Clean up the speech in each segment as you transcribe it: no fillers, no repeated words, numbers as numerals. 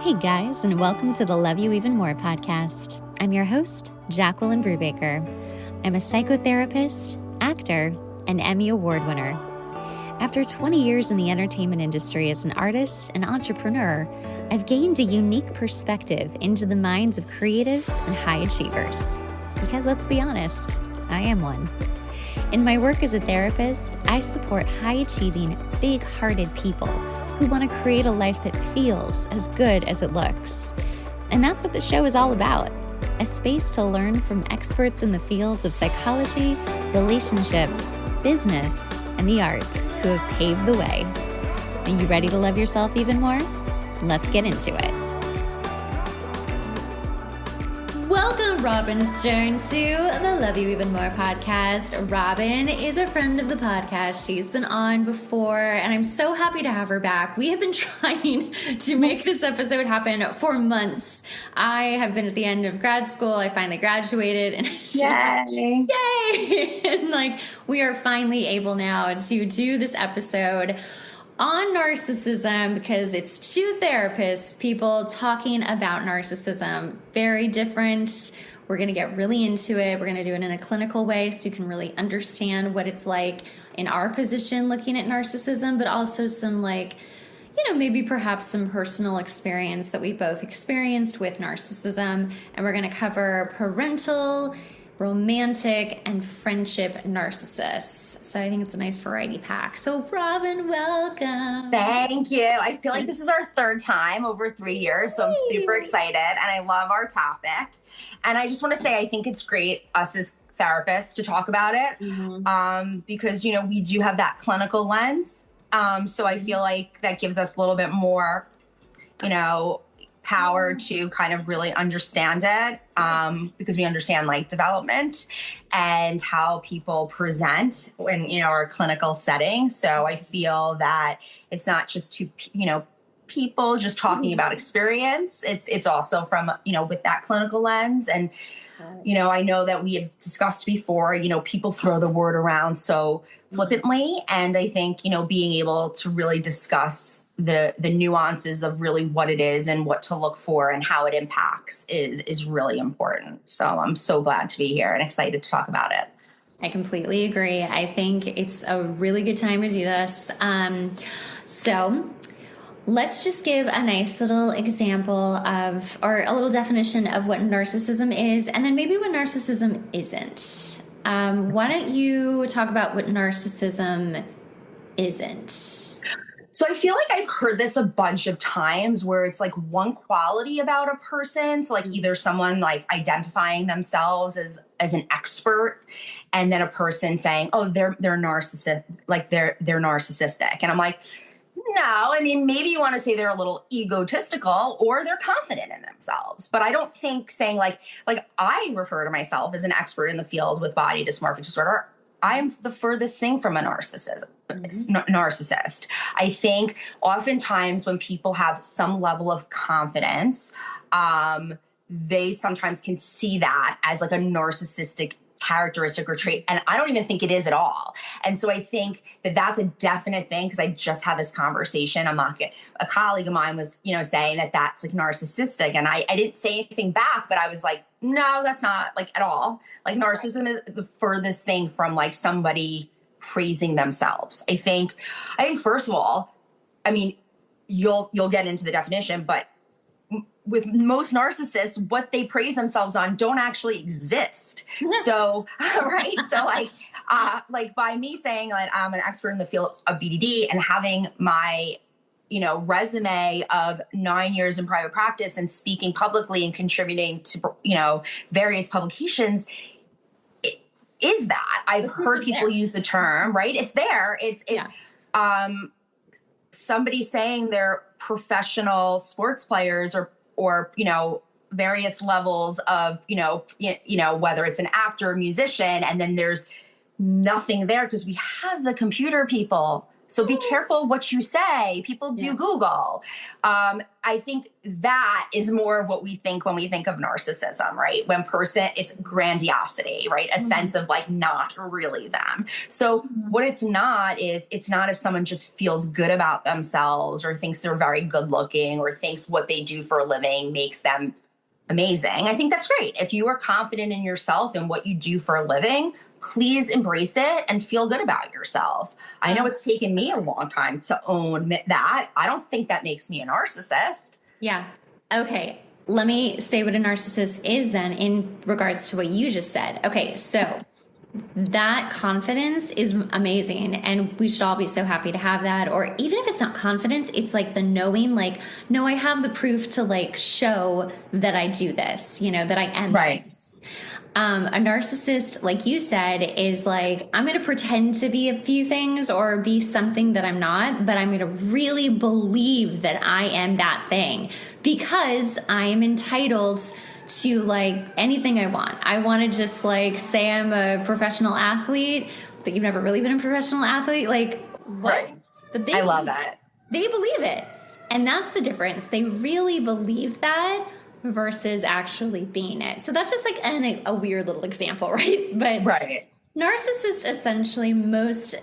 Hey guys, and welcome to the Love You Even More podcast. I'm your host, Jacqueline Brubaker. I'm a psychotherapist, actor, and Emmy Award winner. After 20 years in the entertainment industry as an artist and entrepreneur, I've gained a unique perspective into the minds of creatives and high achievers. Because let's be honest, I am one. In my work as a therapist, I support high-achieving, big-hearted people who want to create a life that feels as good as it looks. And that's what the show is all about, a space to learn from experts in the fields of psychology, relationships, business, and the arts who have paved the way. Are you ready to love yourself even more? Let's get into it. Welcome, Robyn Stern, to the Love You Even More podcast. Robyn is a friend of the podcast. She's been on before, and I'm so happy to have her back. We have been trying to make this episode happen for months. I have been at the end of grad school. I finally graduated, and Yay! Yay! And we are finally able now to do this episode on narcissism, because it's two therapists, people talking about narcissism. Very different. We're going to get really into it. We're going to do it in a clinical way so you can really understand what it's like in our position looking at narcissism, but also some maybe perhaps some personal experience that we both experienced with narcissism. And we're going to cover parental, romantic, and friendship narcissists. So I think it's a nice variety pack. So Robyn, welcome. Thank you. I feel like this is our third time over 3 years, so I'm super excited, and I love our topic. And I just want to say I think it's great, us as therapists, to talk about it, because, we do have that clinical lens. So I feel like that gives us a little bit more, power to kind of really understand it, because we understand development and how people present in our clinical setting. So I feel that it's not just to people just talking about experience. It's also from with that clinical lens. And I know that we have discussed before, people throw the word around so flippantly, and I think being able to really discuss the nuances of really what it is and what to look for and how it impacts is really important. So I'm so glad to be here and excited to talk about it. I completely agree. I think it's a really good time to do this. So let's just give a nice little example of, or a little definition of what narcissism is, and then maybe what narcissism isn't. Why don't you talk about what narcissism isn't? So I feel like I've heard this a bunch of times where it's one quality about a person. So either someone identifying themselves as an expert, and then a person saying, oh, they're narcissist, they're narcissistic. And I'm like, no, I mean, maybe you want to say they're a little egotistical or they're confident in themselves. But I don't think saying I refer to myself as an expert in the field with body dysmorphic disorder. I'm the furthest thing from a narcissist. I think oftentimes when people have some level of confidence, they sometimes can see that as a narcissistic characteristic or trait. And I don't even think it is at all. And so I think that that's a definite thing, because I just had this conversation. A colleague of mine was, saying that that's narcissistic. And I didn't say anything back, but I was like, no, that's not at all. Narcissism is the furthest thing from somebody praising themselves. I think first of all, I mean, you'll get into the definition, but with most narcissists, what they praise themselves on don't actually exist. So, right. So by me saying that I'm an expert in the field of BDD and having my, resume of 9 years in private practice and speaking publicly and contributing to, various publications, is that I've heard people use the term, right? It's there. It's somebody saying they're professional sports players or various levels of, whether it's an actor, musician, and then there's nothing there because we have the computer people. So be careful what you say. People do Google. I think that is more of what we think when we think of narcissism, right? It's grandiosity, right? A sense of like not really them. So what it's not if someone just feels good about themselves or thinks they're very good looking or thinks what they do for a living makes them amazing. I think that's great. If you are confident in yourself and what you do for a living, please embrace it and feel good about yourself. I know it's taken me a long time to own that. I don't think that makes me a narcissist. Yeah. Okay. Let me say what a narcissist is then in regards to what you just said. Okay. So that confidence is amazing. And we should all be so happy to have that. Or even if it's not confidence, it's like the knowing, like, no, I have the proof to like show that I do this, you know, that I am this. A narcissist, like you said, is like, I'm going to pretend to be a few things or be something that I'm not, but I'm going to really believe that I am that thing because I am entitled to like anything I want. I want to just like say I'm a professional athlete, but you've never really been a professional athlete. Like what? Right. But I love that. They believe it. And that's the difference. They really believe that versus actually being it. So that's just like a weird little example, right? But narcissists, essentially, most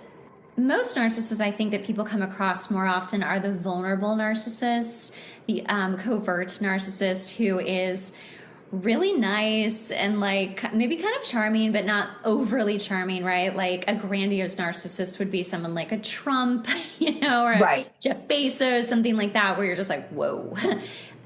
narcissists I think that people come across more often are the vulnerable narcissist, the covert narcissist who is really nice and like maybe kind of charming, but not overly charming, right? Like a grandiose narcissist would be someone like a Trump, you know, or Jeff Bezos, something like that, where you're just like, whoa.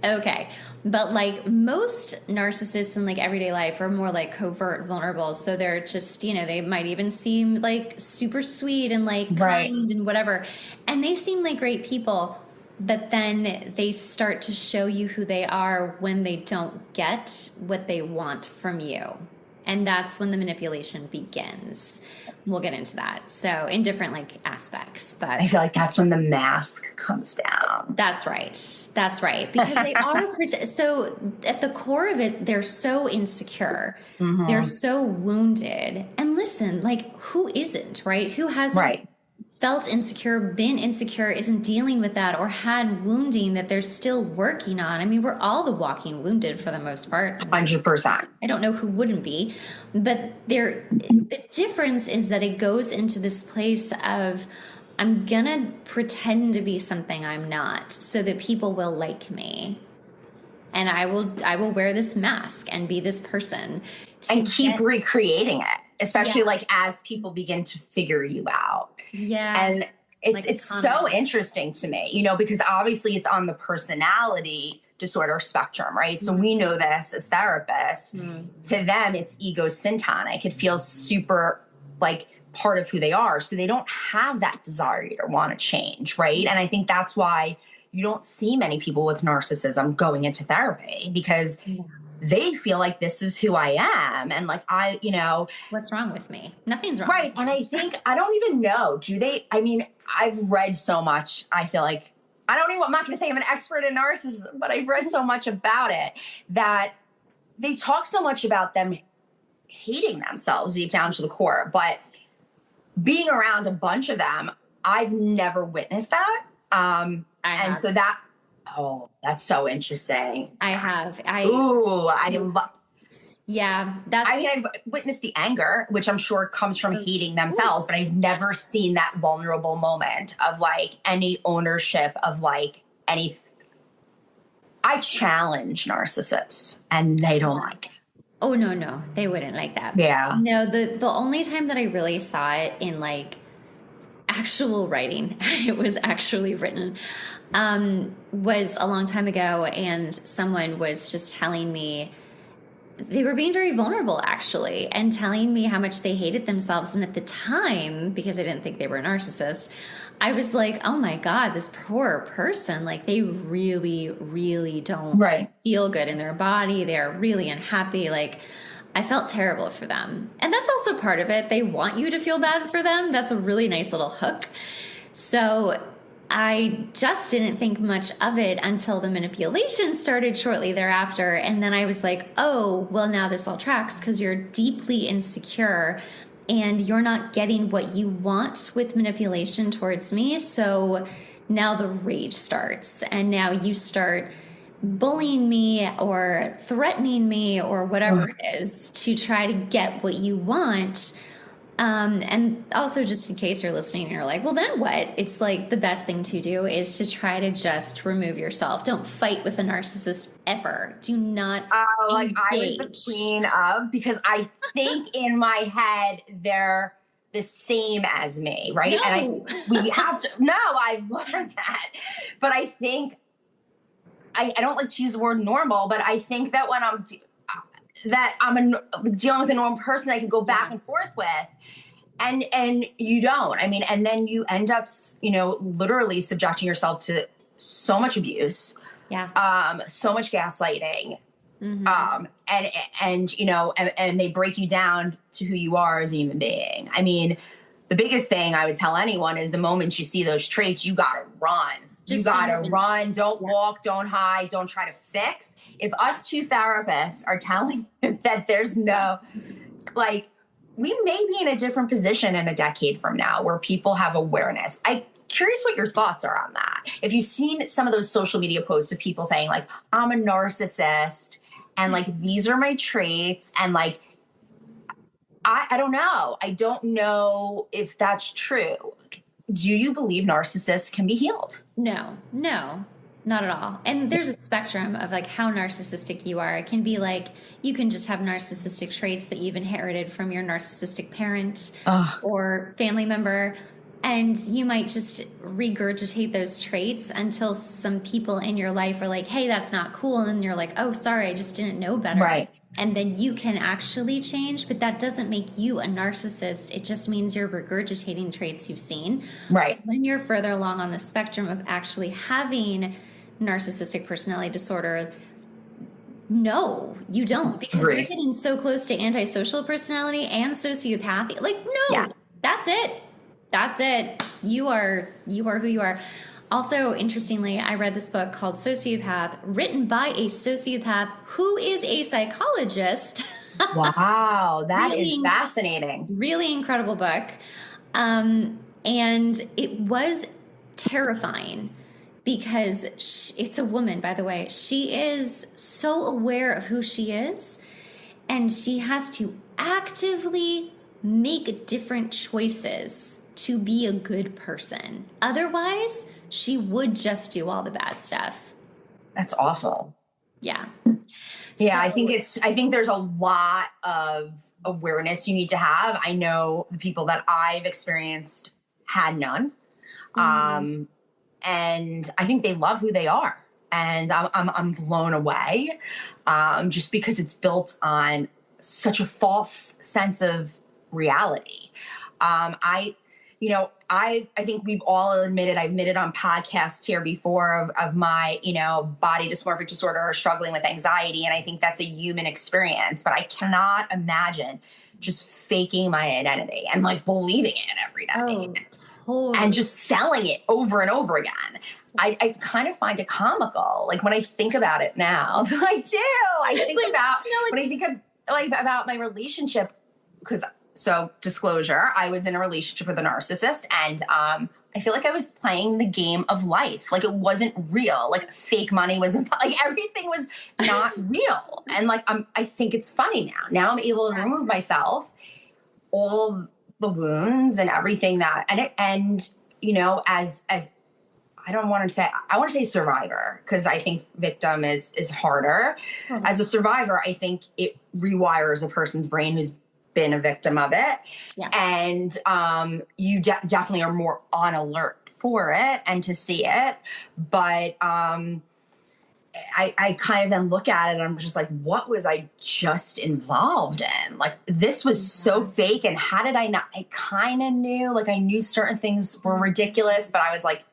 Okay. But like most narcissists in like everyday life are more like covert vulnerable. So they're just, you know, they might even seem like super sweet and like kind and whatever. And they seem like great people, but then they start to show you who they are when they don't get what they want from you. And that's when the manipulation begins. We'll get into that. So in different like aspects, but I feel like that's when the mask comes down. That's right. That's right. Because they are, so at the core of it, they're so insecure. They're so wounded. And listen, like who isn't, right? Who hasn't felt insecure, been insecure, isn't dealing with that or had wounding that they're still working on. I mean, we're all the walking wounded for the most part. 100%. I don't know who wouldn't be, but the difference is that it goes into this place of, I'm gonna pretend to be something I'm not so that people will like me. And I will wear this mask and be this person. And keep recreating it, especially like as people begin to figure you out. Yeah. And it's so interesting to me, you know, because obviously it's on the personality disorder spectrum, right? So we know this as therapists. To them, it's egosyntonic. It feels super like part of who they are. So they don't have that desire to want to change, right? And I think that's why you don't see many people with narcissism going into therapy because they feel like this is who I am. And like, what's wrong with me? Nothing's wrong. Right. And I think, I don't even know, I mean, I've read so much. I feel like, I'm not going to say I'm an expert in narcissism, but I've read so much about it that they talk so much about them hating themselves deep down to the core. But being around a bunch of them, I've never witnessed that. And so that, that's so interesting. I have. Yeah. I've witnessed the anger, which I'm sure comes from hating themselves, but I've never seen that vulnerable moment of like any ownership of like any. I challenge narcissists and they don't like it. Oh, no, they wouldn't like that. Yeah. No, the only time that I really saw it in like actual writing, it was actually written, was a long time ago. And someone was just telling me, they were being very vulnerable actually, and telling me how much they hated themselves. And at the time, because I didn't think they were a narcissist, I was like, oh my God, this poor person, like they really, really don't feel good in their body. They're really unhappy. Like I felt terrible for them. And that's also part of it. They want you to feel bad for them. That's a really nice little hook. So I just didn't think much of it until the manipulation started shortly thereafter. And then I was like, oh, well, now this all tracks because you're deeply insecure and you're not getting what you want with manipulation towards me. So now the rage starts, and now you start bullying me or threatening me or whatever it is to try to get what you want. And also, just in case you're listening and you're like, well, then what? It's like the best thing to do is to try to just remove yourself. Don't fight with a narcissist ever. Do not like I was the queen of, because I think in my head they're the same as me, right? No. And we have to, no, I've learned that. But I think, I don't like to use the word normal, but I think that when I'm dealing with a normal person I can go back and forth with, and you don't. I mean, and then you end up, literally subjecting yourself to so much abuse, so much gaslighting, and they break you down to who you are as a human being. I mean, the biggest thing I would tell anyone is the moment you see those traits, you gotta run. You gotta run. Don't walk. Don't hide. Don't try to fix. If us two therapists are telling you that there's no, like, we may be in a different position in a decade from now where people have awareness. I'm curious what your thoughts are on that. If you've seen some of those social media posts of people saying, like, I'm a narcissist and, like, these are my traits, and, like, I don't know. I don't know if that's true. Do you believe narcissists can be healed? No, not at all. And there's a spectrum of like how narcissistic you are. It can be like you can just have narcissistic traits that you've inherited from your narcissistic parent or family member. And you might just regurgitate those traits until some people in your life are like, hey, that's not cool. And then you're like, oh, sorry, I just didn't know better. Right. And then you can actually change, but that doesn't make you a narcissist. It just means you're regurgitating traits you've seen. Right. When you're further along on the spectrum of actually having narcissistic personality disorder, no, you don't, because you're getting so close to antisocial personality and sociopathy. Like, no, that's it. That's it. You are who you are. Also, interestingly, I read this book called Sociopath, written by a sociopath who is a psychologist. Wow, that is fascinating. Really incredible book. And it was terrifying because it's a woman, by the way. She is so aware of who she is, and she has to actively make different choices to be a good person. Otherwise, she would just do all the bad stuff. That's awful. Yeah. Yeah, I think there's a lot of awareness you need to have. I know the people that I've experienced had none. And I think they love who they are. And I'm blown away, just because it's built on such a false sense of reality. I think we've all admitted, I've admitted on podcasts here before of my, body dysmorphic disorder or struggling with anxiety. And I think that's a human experience, but I cannot imagine just faking my identity and like believing it every day and just selling it over and over again. I kind of find it comical. Like when I think about it now, I do. I think about my relationship, because so disclosure, I was in a relationship with a narcissist, and I feel like I was playing the game of life. Like it wasn't real. Like fake money wasn't, like everything was not real. And like, I think it's funny now. Now I'm able to remove myself, all the wounds and everything that, as I want to say survivor, because I think victim is harder. Mm-hmm. As a survivor, I think it rewires a person's brain who's been a victim of it. Yeah. And you definitely are more on alert for it and to see it. But I kind of then look at it and I'm just like, what was I just involved in? Like, this was so fake. And how did I not? I kind of knew, like I knew certain things were ridiculous, but I was like,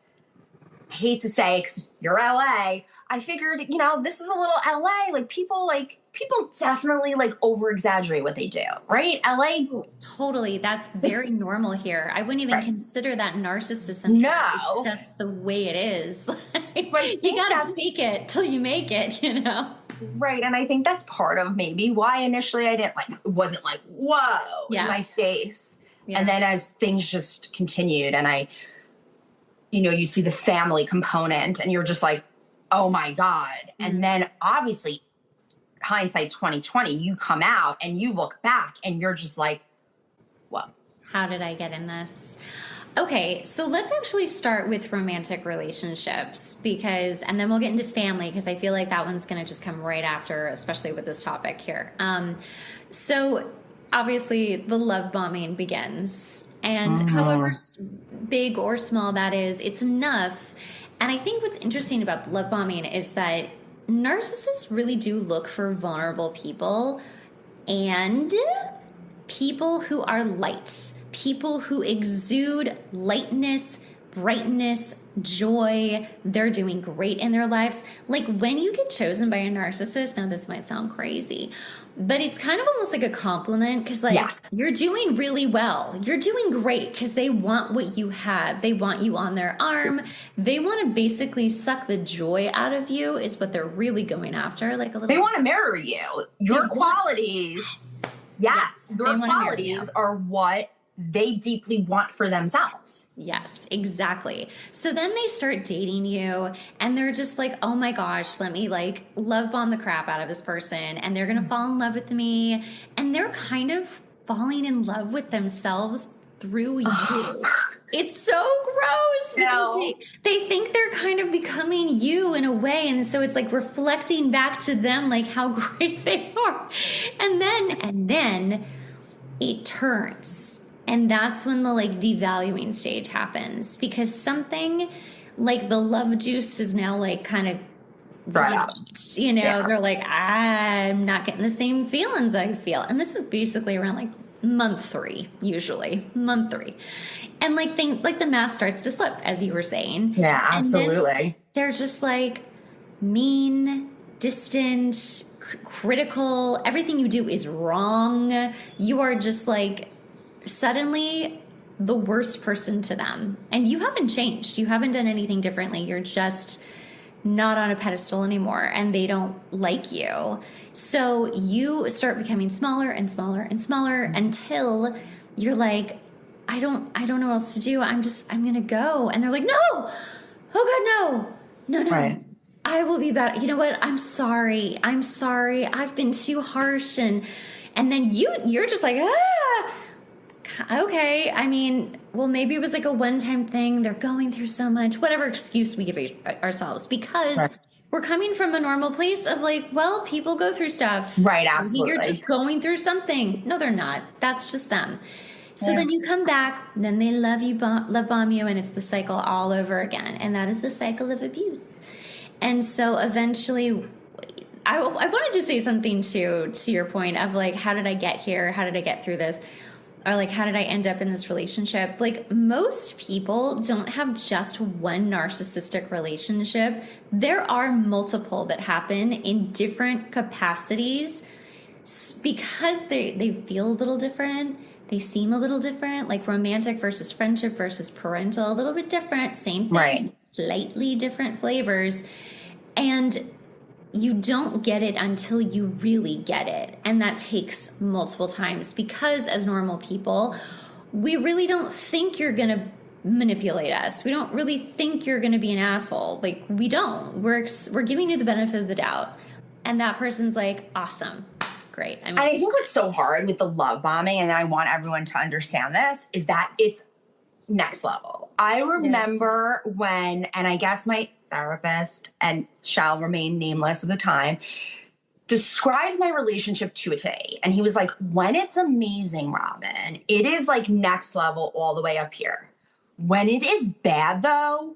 I hate to say, because you're LA, I figured, this is a little LA. People definitely like over exaggerate what they do, right? LA. Totally. That's very normal here. I wouldn't even consider that narcissism. No. It's just the way it is. You gotta fake it till you make it, Right. And I think that's part of maybe why initially I didn't like, it wasn't like, whoa, in my face. Yeah. And then as things just continued and you see the family component and you're just like, oh my God. Mm-hmm. And then obviously hindsight 2020, you come out and you look back and you're just like, whoa. How did I get in this? Okay, so let's actually start with romantic relationships and then we'll get into family because I feel like that one's going to just come right after, especially with this topic here. So obviously the love bombing begins, and however big or small that is, it's enough. And I think what's interesting about love bombing is that narcissists really do look for vulnerable people and people who are light. People who exude lightness, brightness, joy. They're doing great in their lives. Like when you get chosen by a narcissist, now this might sound crazy, but it's kind of almost like a compliment because you're doing really well. You're doing great because they want what you have. They want you on their arm. They want to basically suck the joy out of you is what they're really going after. Like a little. They want to mirror you. Your qualities. Yes. Your qualities are what they deeply want for themselves. Yes, exactly. So then they start dating you and they're just like, oh my gosh, let me like love bomb the crap out of this person. And they're going to fall in love with me. And they're kind of falling in love with themselves through you. It's so gross. No. They think they're kind of becoming you in a way. And so it's like reflecting back to them, like how great they are. And then it turns. And that's when the like devaluing stage happens because something like the love juice is now like kind of right out. They're like, I'm not getting the same feelings I feel. And this is basically around like month 3, usually month 3. And like the mask starts to slip, as you were saying. Yeah, absolutely. They're just like mean, distant, critical. Everything you do is wrong. You are just like suddenly the worst person to them. And you haven't changed. You haven't done anything differently. You're just not on a pedestal anymore and they don't like you. So you start becoming smaller and smaller and smaller until you're like, I don't know what else to do. I'm going to go. And they're like, no, oh God, no. Right. I will be better. You know what? I'm sorry. I've been too harsh. And then you're just like, okay. I mean, well, maybe it was like a one-time thing. They're going through so much, whatever excuse we give ourselves, because we're coming from a normal place of like, well, people go through stuff. Right. Absolutely. You're just going through something. No, they're not. That's just them. So then you come back, then they love bomb you, and it's the cycle all over again. And that is the cycle of abuse. And so eventually, I wanted to say something to your point of like, how did I get here? How did I get through this? Or like, how did I end up in this relationship? Like most people don't have just one narcissistic relationship. There are multiple that happen in different capacities because they feel a little different. They seem a little different, like romantic versus friendship versus parental, a little bit different, same thing, right. Slightly different flavors. And you don't get it until you really get it. And that takes multiple times because as normal people, we really don't think you're going to manipulate us. We don't really think you're going to be an asshole. Like we don't. We're giving you the benefit of the doubt. And that person's like, awesome. Great. I think what's so hard with the love bombing, and I want everyone to understand this, is that it's next level. I remember when, and I guess my therapist, and shall remain nameless at the time, describes my relationship to a T. And he was like, when it's amazing, Robyn, it is like next level all the way up here. When it is bad, though,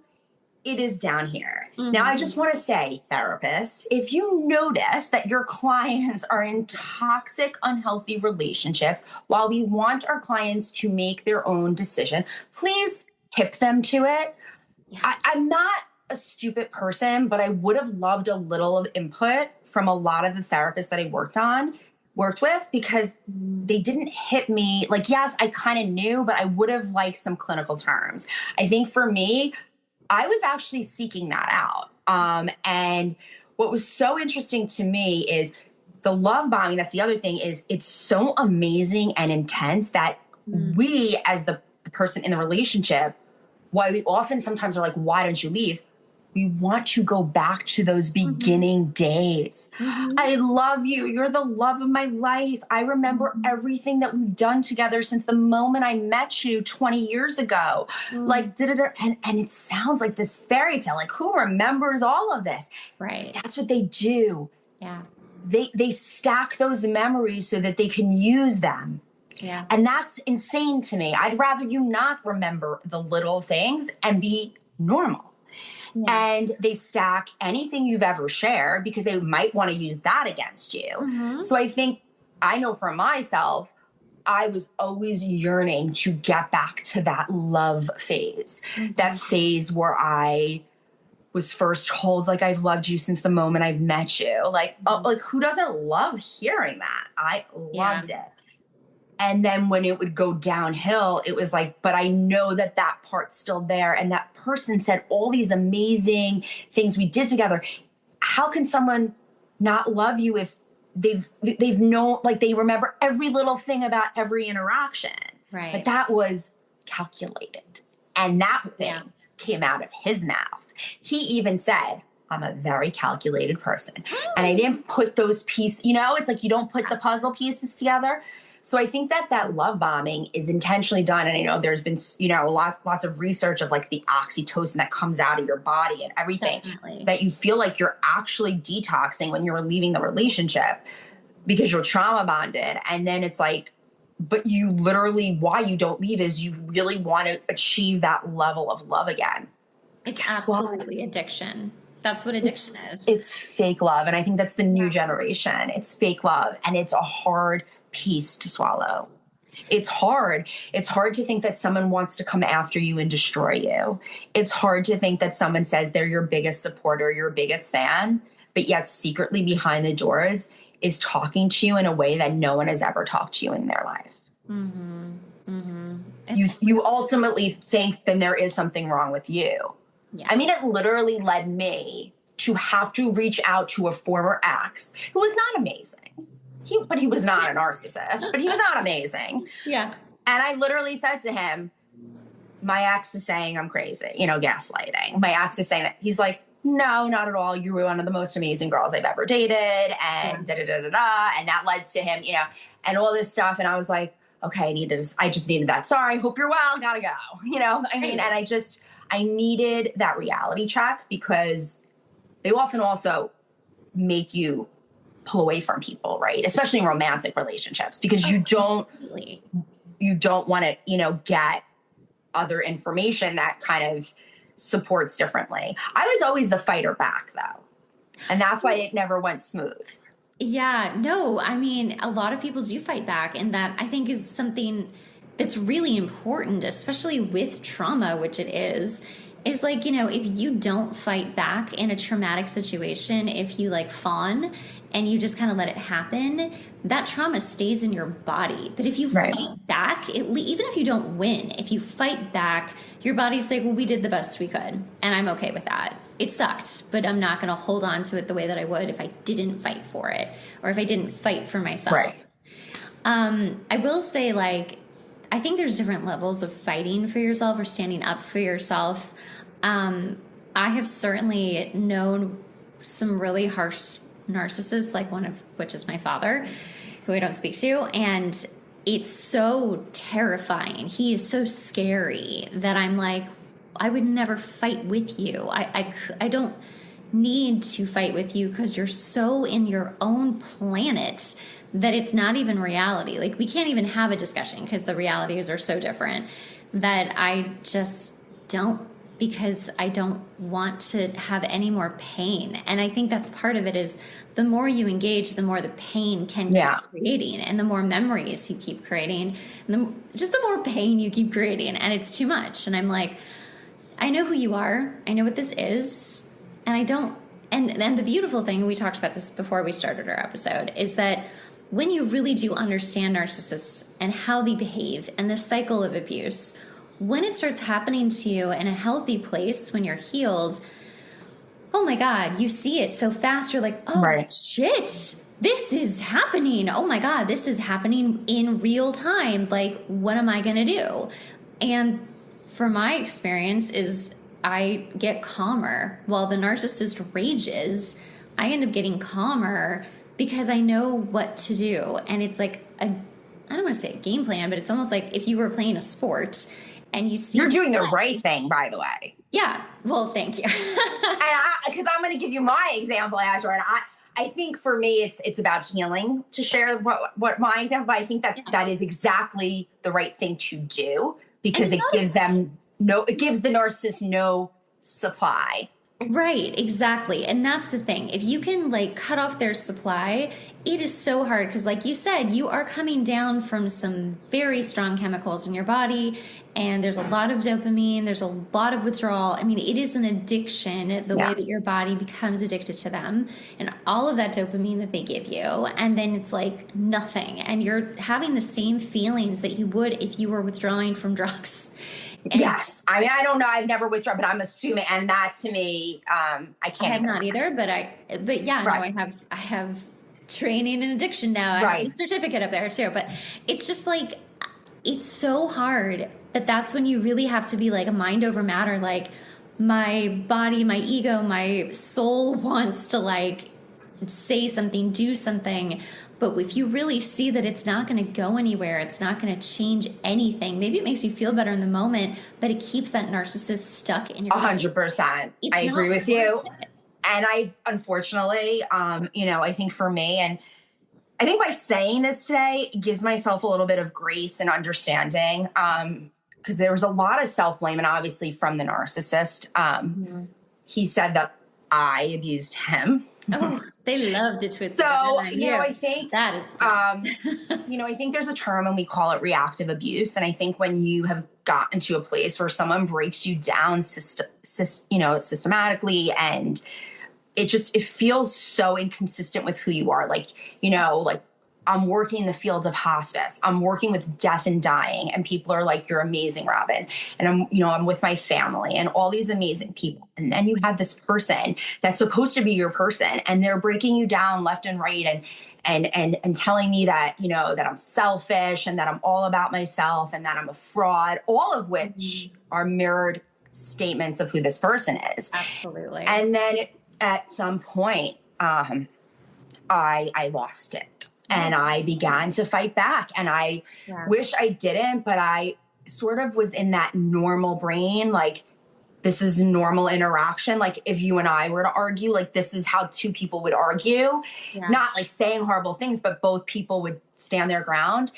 it is down here. Mm-hmm. Now, I just want to say, therapists, if you notice that your clients are in toxic, unhealthy relationships, while we want our clients to make their own decision, please hip them to it. Yeah. I'm not a stupid person, but I would have loved a little of input from a lot of the therapists that I worked with, because they didn't hit me. Like, yes, I kind of knew, but I would have liked some clinical terms. I think for me, I was actually seeking that out. And what was so interesting to me is the love bombing. That's the other thing, is it's so amazing and intense that we, as the person in the relationship, why we often sometimes are like, why don't you leave? We want to go back to those beginning days. I love you. You're the love of my life. I remember everything that we've done together since the moment I met you 20 years ago. Like, and it sounds like this fairy tale. Like, who remembers all of this? Right. That's what they do. Yeah. They stack those memories so that they can use them. Yeah. And that's insane to me. I'd rather you not remember the little things and be normal. Yeah. And they stack anything you've ever shared because they might want to use that against you. So I know for myself, I was always yearning to get back to that love phase, that phase where I was first told, like, I've loved you since the moment I've met you. Like, like, who doesn't love hearing that? I loved it. And then when it would go downhill, it was like, but I know that that part's still there. And that person said all these amazing things we did together. How can someone not love you if they've known, like, they remember every little thing about every interaction? Right. But that was calculated. And that thing came out of his mouth. He even said, I'm a very calculated person. And I didn't put those pieces, it's like you don't put the puzzle pieces together. So I think that love bombing is intentionally done. And I know there's been, lots of research of like the oxytocin that comes out of your body and everything. Definitely. That you feel like you're actually detoxing when you're leaving the relationship because you're trauma bonded. And then it's like, but you literally, why you don't leave is you really want to achieve that level of love again. It's absolutely addiction. That's what addiction is. It's fake love. And I think that's the new generation. It's fake love. And it's a hard piece to swallow. It's hard. It's hard to think that someone wants to come after you and destroy you. It's hard to think that someone says they're your biggest supporter, your biggest fan, but yet secretly behind the doors is talking to you in a way that no one has ever talked to you in their life. You ultimately think then there is something wrong with you. Yeah. I mean, it literally led me to have to reach out to a former ex who was not amazing. But he was not a narcissist, but he was not amazing. Yeah. And I literally said to him, my ex is saying I'm crazy, gaslighting. My ex is saying that. He's like, no, not at all. You were one of the most amazing girls I've ever dated, and da-da-da-da-da. And that led to him, and all this stuff. And I was like, okay, I just needed that. Sorry, hope you're well, gotta go. And I needed that reality check because they often also make you pull away from people, right? Especially in romantic relationships, because you don't want to, get other information that kind of supports differently. I was always the fighter back though. And that's why it never went smooth. Yeah, no, I mean, a lot of people do fight back, and that I think is something that's really important, especially with trauma, which it is like, if you don't fight back in a traumatic situation, if you like fawn and you just kind of let it happen, that trauma stays in your body. But if you fight back, even if you don't win, if you fight back, your body's like, well, we did the best we could, and I'm okay with that. It sucked, but I'm not going to hold on to it the way that I would if I didn't fight for it, or if I didn't fight for myself. Right. I will say, like, I think there's different levels of fighting for yourself or standing up for yourself. I have certainly known some really harsh narcissists, like one of which is my father, who I don't speak to, and it's so terrifying. He is so scary that I'm like, I would never fight with you. I don't need to fight with you because you're so in your own planet that it's not even reality. Like, we can't even have a discussion because the realities are so different that I just don't, because I don't want to have any more pain. And I think that's part of it, is the more you engage, the more the pain can keep creating, and the more memories you keep creating, and just the more pain you keep creating, and it's too much. And I'm like, I know who you are. I know what this is. And I don't, and the beautiful thing, we talked about this before we started our episode, is that when you really do understand narcissists and how they behave and the cycle of abuse, when it starts happening to you in a healthy place, when you're healed, oh my God, you see it so fast. You're like, oh shit, this is happening. Oh my God, this is happening in real time. Like, what am I going to do? And for my experience is I get calmer while the narcissist rages. I end up getting calmer because I know what to do. And it's like I don't want to say a game plan, but it's almost like if you were playing a sport and you see... You're doing the right thing, by the way. Yeah. Well, thank you. Because I'm going to give you my example after. And I think for me, it's about healing to share what my example, but I think that is exactly the right thing to do because it gives the narcissist no supply. Right, exactly. And that's the thing. If you can like cut off their supply, it is so hard because like you said, you are coming down from some very strong chemicals in your body and there's a lot of dopamine, there's a lot of withdrawal. I mean, it is an addiction, the way that your body becomes addicted to them and all of that dopamine that they give you. And then it's like nothing. And you're having the same feelings that you would if you were withdrawing from drugs. And yes. I mean, I don't know. I've never withdrawn, but I'm assuming, and that to me, I can't. I have not either, but yeah, right. No, I have training in addiction now. I have a certificate up there too, but it's just like, it's so hard that's when you really have to be like a mind over matter. Like my body, my ego, my soul wants to like say something, do something. But if you really see that it's not going to go anywhere, it's not going to change anything. Maybe it makes you feel better in the moment, but it keeps that narcissist stuck in your 100%. I agree with you. And I've unfortunately, I think for me, and I think by saying this today, it gives myself a little bit of grace and understanding because there was a lot of self-blame and obviously from the narcissist. He said that I abused him. Oh, they love to twist. So, I think that is, I think there's a term and we call it reactive abuse. And I think when you have gotten to a place where someone breaks you down, systematically, and it feels so inconsistent with who you are. Like I'm working in the fields of hospice. I'm working with death and dying. And people are like, you're amazing, Robyn. And I'm with my family and all these amazing people. And then you have this person that's supposed to be your person and they're breaking you down left and right and telling me that, that I'm selfish and that I'm all about myself and that I'm a fraud, all of which are mirrored statements of who this person is. Absolutely. And then at some point, I lost it. And I began to fight back. And I wish I didn't, but I sort of was in that normal brain. Like, this is normal interaction. Like, if you and I were to argue, like, this is how two people would argue. Yeah. Not like saying horrible things, but both people would stand their ground.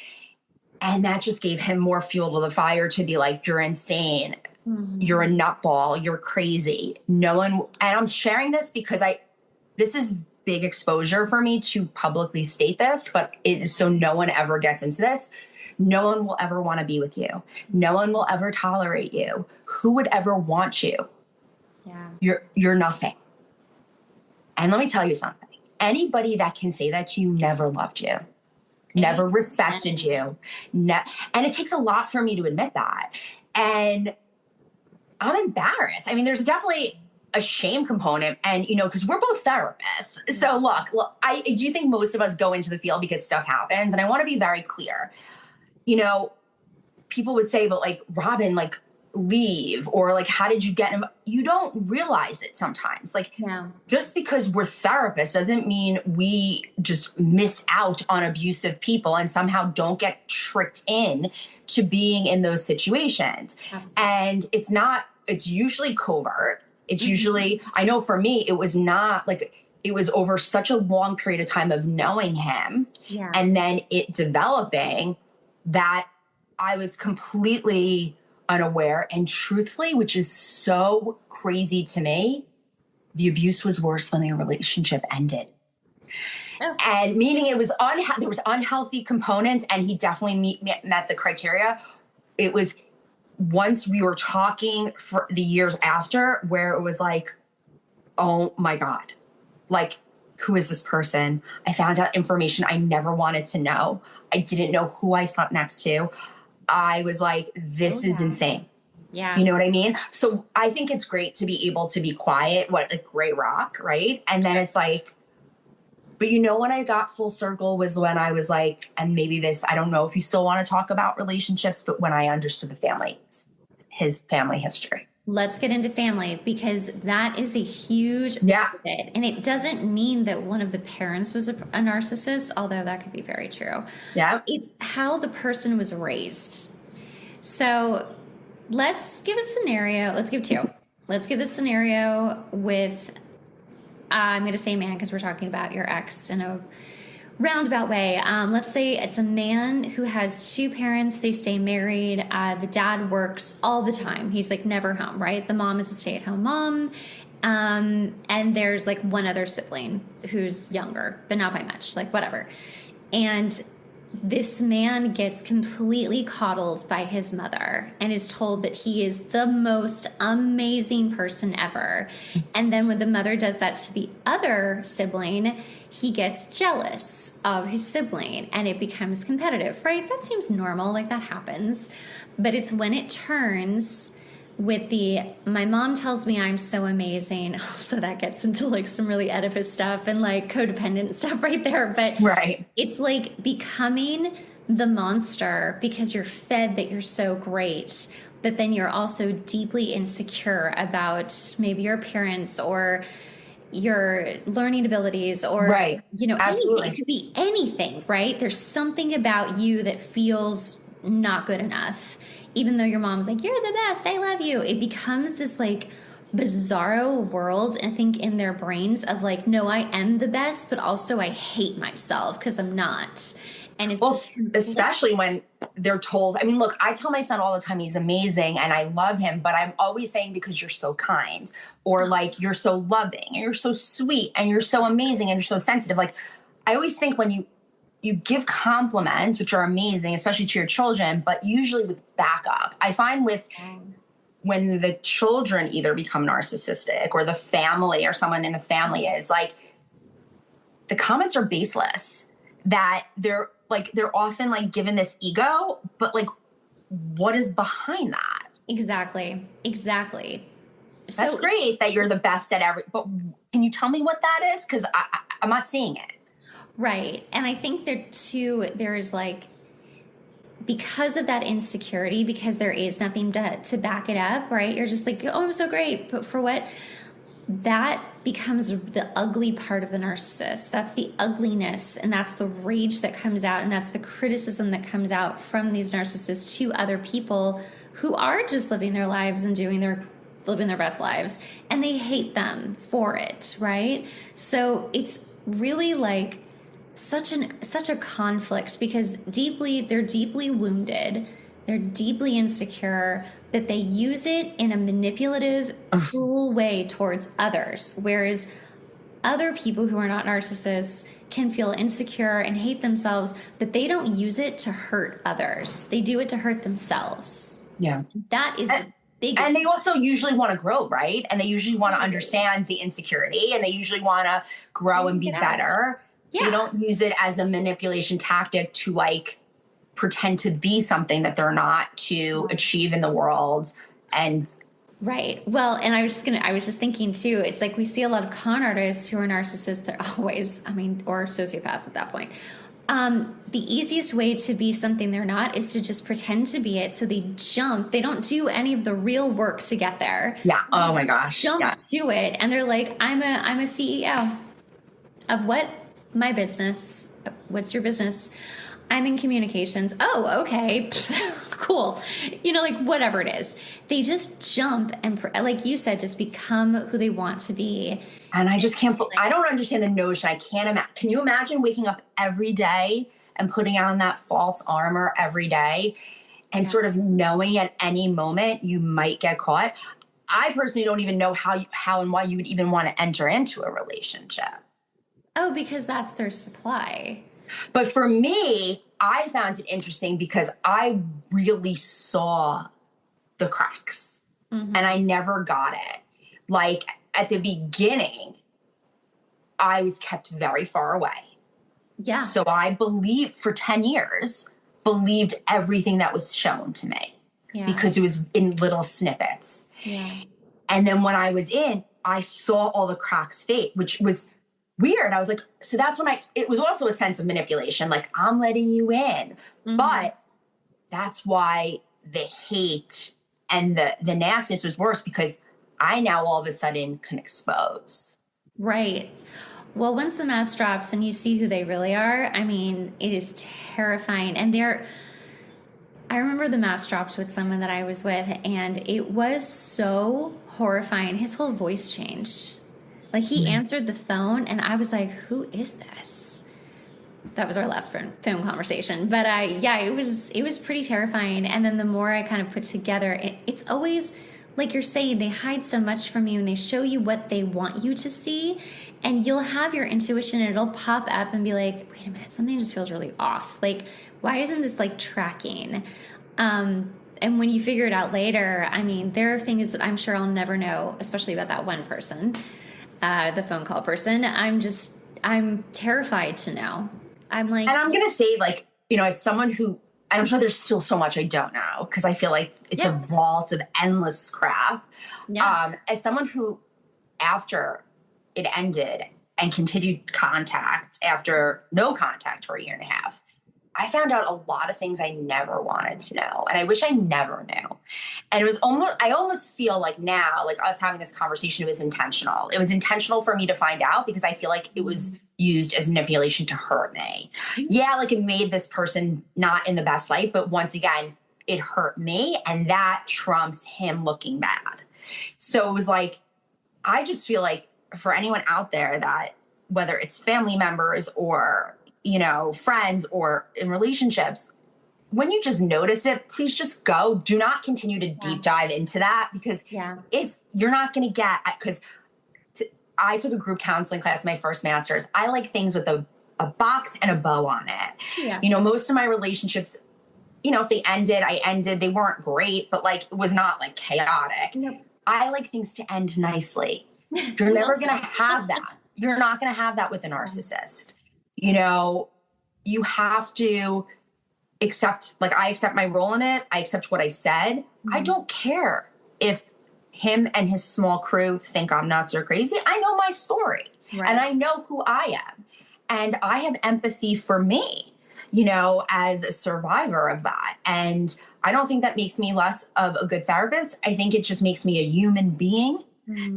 And that just gave him more fuel to the fire to be like, you're insane. Mm-hmm. You're a nutball. You're crazy. No one. And I'm sharing this because this is big exposure for me to publicly state this, but it is so no one ever gets into this. No one will ever want to be with you. No one will ever tolerate you. Who would ever want you? Yeah. You're nothing. And let me tell you something. Anybody that can say that to you never loved you, never respected you. And it takes a lot for me to admit that. And I'm embarrassed. I mean, there's definitely a shame component and, because we're both therapists. So look, I do think most of us go into the field because stuff happens. And I want to be very clear. People would say, but like, Robyn, like, leave, or like, how did you get him? You don't realize it sometimes. Like, just because we're therapists doesn't mean we just miss out on abusive people and somehow don't get tricked in to being in those situations. Absolutely. And it's usually covert. It's usually, I know for me, it was not like, it was over such a long period of time of knowing him and then it developing that I was completely unaware. And truthfully, which is so crazy to me, the abuse was worse when the relationship ended. Oh. And meaning it was there was unhealthy components and he definitely met the criteria. It was once we were talking for the years after where it was like, oh my God, like, who is this person? I found out information I never wanted to know. I didn't know who I slept next to. I was like, this is insane. Yeah. You know what I mean? So I think it's great to be able to be quiet, like gray rock, right? And then it's like, but when I got full circle was when I was like, and maybe this, I don't know if you still want to talk about relationships, but when I understood his family history. Let's get into family, because that is a huge Yeah. part of it. And it doesn't mean that one of the parents was a narcissist, although that could be very true. Yeah. It's how the person was raised. So let's give a scenario. Let's give two. Let's give the scenario with, I'm going to say man because we're talking about your ex in a roundabout way. Let's say it's a man who has two parents. They stay married. The dad works all the time. He's like never home, right? The mom is a stay-at-home mom. And there's like one other sibling who's younger, but not by much, like whatever. And this man gets completely coddled by his mother and is told that he is the most amazing person ever. And then when the mother does that to the other sibling, he gets jealous of his sibling and it becomes competitive, right? That seems normal, like that happens. But it's when it turns with my mom tells me I'm so amazing. Also, that gets into like some really Oedipus stuff and like codependent stuff right there. But right. It's like becoming the monster because you're fed that you're so great, but then you're also deeply insecure about maybe your appearance or your learning abilities or, right. Anything. It could be anything, right? There's something about you that feels not good enough. Even though your mom's like, you're the best, I love you. It becomes this like bizarro world, I think, in their brains of like, no, I am the best, but also I hate myself because I'm not. And it's especially when they're told, I mean, look, I tell my son all the time, he's amazing and I love him, but I'm always saying because you're so kind or like, you're so loving and you're so sweet and you're so amazing and you're so sensitive. Like, I always think when you give compliments, which are amazing, especially to your children, but usually with backup. I find when the children either become narcissistic or the family or someone in the family is like, the comments are baseless, that they're often like given this ego, but like, what is behind that? Exactly. That's great that you're the best at but can you tell me what that is? Because I'm not seeing it. Right. And I think there's like, because of that insecurity, because there is nothing to back it up, right? You're just like, oh, I'm so great. But for what? That becomes the ugly part of the narcissist. That's the ugliness, and that's the rage that comes out, and that's the criticism that comes out from these narcissists to other people who are just living their lives and living their best lives, and they hate them for it, right? So it's really like such a conflict because they're deeply wounded, they're deeply insecure, that they use it in a manipulative, cruel way towards others. Whereas other people who are not narcissists can feel insecure and hate themselves, but they don't use it to hurt others. They do it to hurt themselves. Yeah. That is the biggest. And they also usually want to grow, right? And they usually want to understand the insecurity and they usually want to grow and be better. Yeah. They don't use it as a manipulation tactic to like pretend to be something that they're not, to achieve in the world. And right. Well, and I was just thinking too, it's like we see a lot of con artists who are narcissists. They're always, or sociopaths at that point. The easiest way to be something they're not is to just pretend to be it. So they don't do any of the real work to get there. Yeah. Oh my gosh. Jump to it. And they're like, I'm a CEO of what? My business. What's your business? I'm in communications. Oh, okay. Cool. Like whatever it is. They just jump and, like you said, just become who they want to be. And I just can't, I don't understand the notion. I can't imagine. Can you imagine waking up every day and putting on that false armor every day and sort of knowing at any moment you might get caught? I personally don't even know how and why you would even want to enter into a relationship. Oh, because that's their supply. But for me, I found it interesting because I really saw the cracks and I never got it. Like at the beginning, I was kept very far away. Yeah. So I believed for 10 years, believed everything that was shown to me. because it was in little snippets. Yeah. And then when I was in, I saw all the cracks fade, which was weird. I was like, so that's when it was also a sense of manipulation. Like, I'm letting you in. But that's why the hate and the nastiness was worse, because I now all of a sudden can expose. Right. Well, once the mask drops and you see who they really are, I mean, it is terrifying. And I remember the mask dropped with someone that I was with, and it was so horrifying. His whole voice changed. Like, he answered the phone, and I was like, who is this? That was our last phone conversation. But yeah, it was pretty terrifying. And then the more I kind of put together, it's always, like you're saying, they hide so much from you, and they show you what they want you to see. And you'll have your intuition, and it'll pop up and be like, wait a minute, something just feels really off. Like, why isn't this like tracking? And when you figure it out later, I mean, there are things that I'm sure I'll never know, especially about that one person, the phone call person. I'm terrified to know. I'm like, and I'm going to say, like, you know, as someone who, and I'm sure there's still so much I don't know, because I feel like it's a vault of endless crap. As someone who, after it ended and continued contact after no contact for 1.5 years, I found out a lot of things I never wanted to know. And I wish I never knew. And it was I almost feel like now, like us having this conversation, it was intentional. It was intentional for me to find out, because I feel like it was used as manipulation to hurt me. Yeah, like, it made this person not in the best light, but once again, it hurt me, and that trumps him looking bad. So it was like, I just feel like for anyone out there that, whether it's family members or, you know, friends or in relationships, when you just notice it, please just go. Do not continue to deep dive into that, because you're not going to get, because I took a group counseling class in my first master's. I like things with a box and a bow on it. Yeah. You know, most of my relationships, you know, if they ended, I ended. They weren't great, but like, it was not like chaotic. Nope. I like things to end nicely. You're never going to have that. You're not going to have that with a narcissist. You know, you have to accept, like, I accept my role in it. I accept what I said. I don't care if him and his small crew think I'm nuts or crazy. I know my story and I know who I am. And I have empathy for me, you know, as a survivor of that. And I don't think that makes me less of a good therapist. I think it just makes me a human being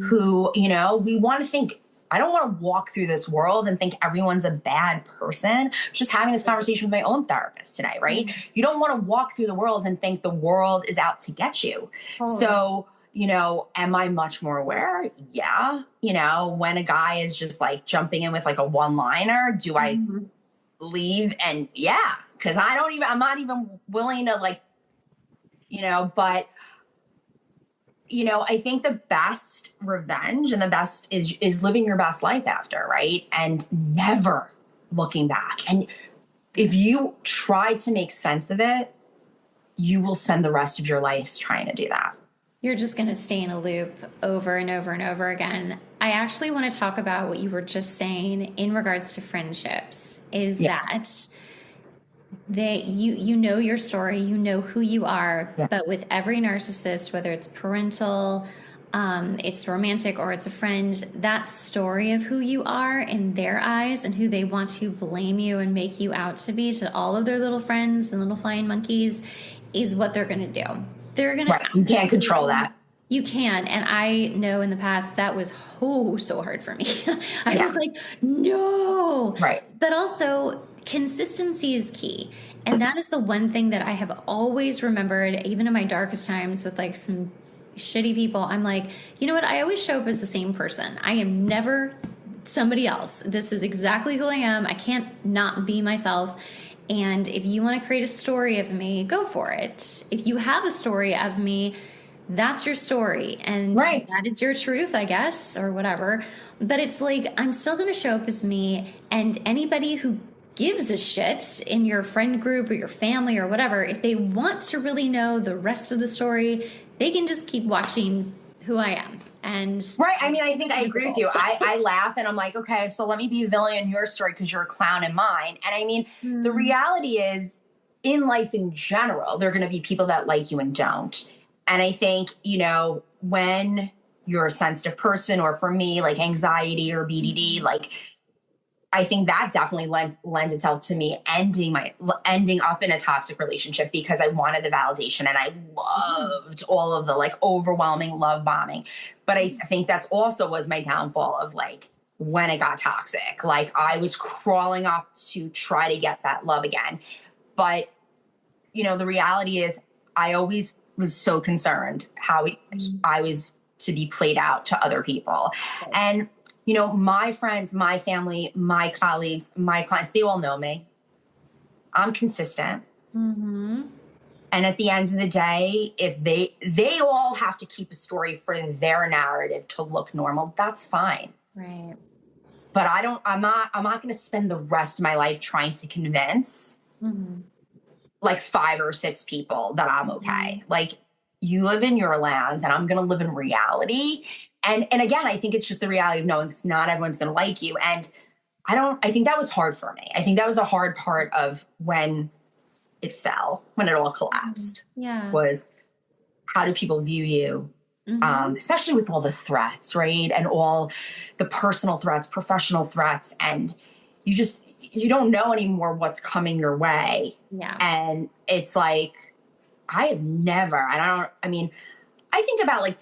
who, you know, we want to think, I don't want to walk through this world and think everyone's a bad person. Just having this conversation with my own therapist tonight, right? You don't want to walk through the world and think the world is out to get you. So, you know, am I much more aware? Yeah. You know, when a guy is just like jumping in with like a one-liner, do I leave? And yeah, because I'm not even willing to, like, you know, but, you know, I think the best revenge and the best is living your best life after, right? And never looking back. And if you try to make sense of it, you will spend the rest of your life trying to do that. You're just going to stay in a loop over and over and over again. I actually want to talk about what you were just saying in regards to friendships, is that you know your story, you know who you are, but with every narcissist, whether it's parental, it's romantic, or it's a friend, that story of who you are in their eyes and who they want to blame you and make you out to be to all of their little friends and little flying monkeys is what they're going to do. They're going to... You can't control that. You can. And I know in the past that was so hard for me. I was like, no. Right. But also, consistency is key. And that is the one thing that I have always remembered, even in my darkest times with like some shitty people. I'm like, you know what? I always show up as the same person. I am never somebody else. This is exactly who I am. I can't not be myself. And if you want to create a story of me, go for it. If you have a story of me, that's your story. And that is your truth, I guess, or whatever. But it's like, I'm still going to show up as me. And anybody who gives a shit in your friend group or your family or whatever, if they want to really know the rest of the story, they can just keep watching who I am. And I mean, I think I agree with you. I laugh and I'm like, okay, so let me be a villain in your story because you're a clown in mine. And I mean, the reality is in life in general, there are going to be people that like you and don't. And I think, when you're a sensitive person, or for me, like anxiety or BDD, like I think that definitely lends itself to me ending up in a toxic relationship because I wanted the validation and I loved all of the like overwhelming love bombing. But I think that's also was my downfall of like when it got toxic. Like I was crawling up to try to get that love again. But, the reality is I always was so concerned how I was to be played out to other people. Right. And my friends, my family, my colleagues, my clients, they all know me. I'm consistent. Mm-hmm. And at the end of the day, if they all have to keep a story for their narrative to look normal, that's fine. Right. But I'm not going to spend the rest of my life trying to convince like 5 or 6 people that I'm okay. Mm-hmm. Like you live in your land and I'm going to live in reality. And again, I think it's just the reality of knowing not everyone's going to like you. And I think that was hard for me. I think that was a hard part of when it fell, when it all collapsed. Yeah. Was how do people view you? Especially with all the threats, right? And all the personal threats, professional threats. And you don't know anymore what's coming your way. Yeah. And it's like, I think about like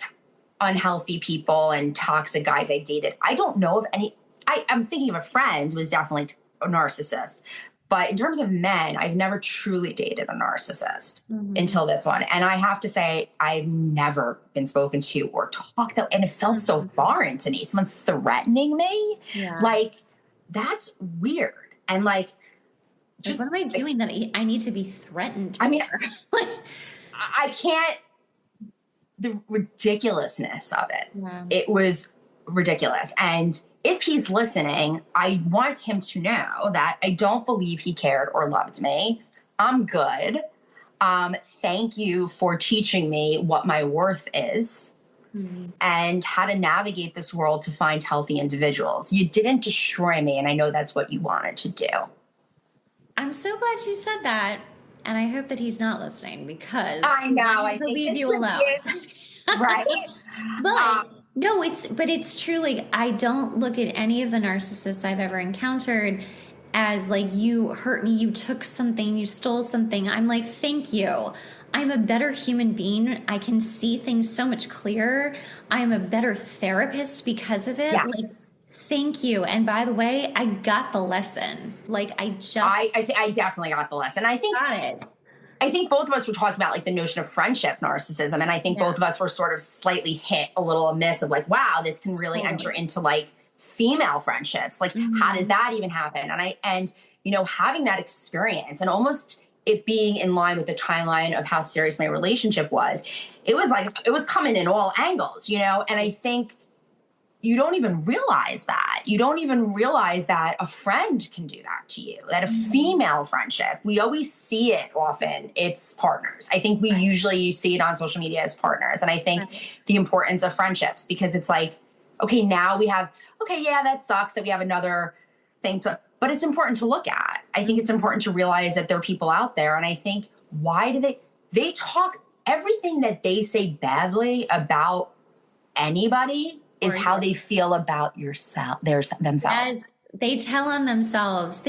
unhealthy people and toxic guys I dated. I don't know of any. I'm thinking of a friend who was definitely a narcissist. But in terms of men, I've never truly dated a narcissist until this one. And I have to say, I've never been spoken to or talked to. And it felt so foreign to me. Someone threatening me. Yeah. Like, that's weird. And like, just what am I doing that I need to be threatened? I mean, I can't. The ridiculousness of it. Yeah. It was ridiculous. And if he's listening, I want him to know that I don't believe he cared or loved me. I'm good. Thank you for teaching me what my worth is and how to navigate this world to find healthy individuals. You didn't destroy me, and I know that's what you wanted to do. I'm so glad you said that. And I hope that he's not listening because I know I to leave you alone. Right. But no, it's truly, I don't look at any of the narcissists I've ever encountered as like, you hurt me, you took something, you stole something. I'm like, thank you. I'm a better human being. I can see things so much clearer. I'm a better therapist because of it. Yes. Like, thank you. And by the way, I got the lesson. Like I definitely got the lesson. I think both of us were talking about like the notion of friendship narcissism. And I think both of us were sort of slightly hit a little amiss of like, wow, this can really enter into like female friendships. Like, how does that even happen? And having that experience and almost it being in line with the timeline of how serious my relationship was, it was coming in all angles, and I think you don't even realize that. You don't even realize that a friend can do that to you, that a female friendship, we always see it often. It's partners. I think we usually see it on social media as partners. And I think the importance of friendships, because it's like, okay, now we have, that sucks that we have another thing but it's important to look at. I think it's important to realize that there are people out there. And I think, why do they talk everything that they say badly about anybody is how they feel about themselves. Yes, they tell on themselves.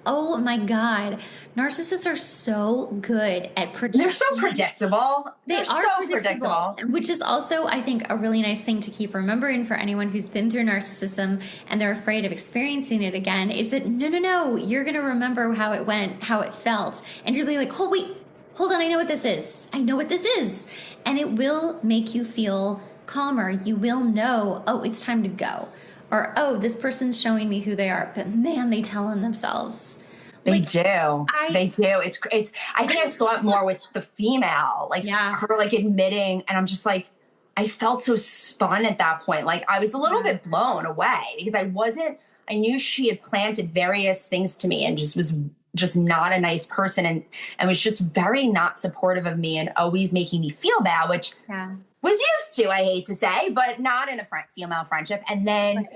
Oh my God. Narcissists are so good at projecting. They're so predictable. They are so predictable. Which is also, I think, a really nice thing to keep remembering for anyone who's been through narcissism and they're afraid of experiencing it again, is that no, you're going to remember how it went, how it felt. And you're like, oh, wait, hold on. I know what this is. And it will make you feel calmer. You will know, oh, it's time to go. Or, oh, this person's showing me who they are. But man, they tell on themselves. They do. It's. I think I saw it more with the female, like her like admitting, and I'm just like, I felt so spun at that point. Like I was a little bit blown away because I knew she had planted various things to me and was just not a nice person and was just very not supportive of me and always making me feel bad, which was used to, I hate to say, but not in a female friendship. And then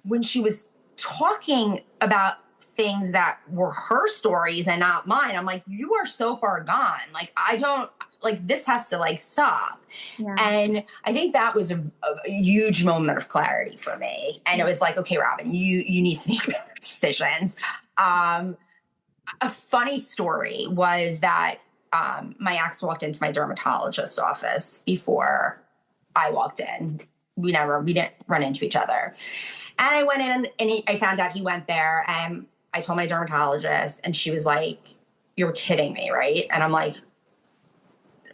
when she was talking about things that were her stories and not mine. I'm like, you are so far gone. Like, I don't, like, this has to like stop. Yeah. And I think that was a huge moment of clarity for me. And it was like, okay, Robyn, you need to make better decisions. A funny story was that my ex walked into my dermatologist's office before I walked in. We didn't run into each other. And I went in and I found out he went there, and I told my dermatologist, and she was like, you're kidding me, right? And I'm like,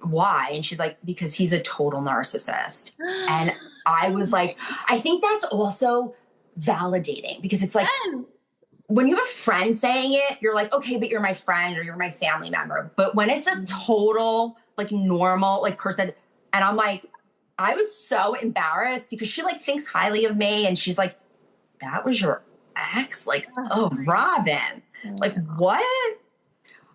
why? And she's like, because he's a total narcissist. And I was like, I think that's also validating, because it's like, when you have a friend saying it, you're like, okay, but you're my friend or you're my family member. But when it's a total, like, normal, like, person, and I'm like, I was so embarrassed because she like thinks highly of me, and she's like, that was your ex? Like, oh, Robyn, like, what?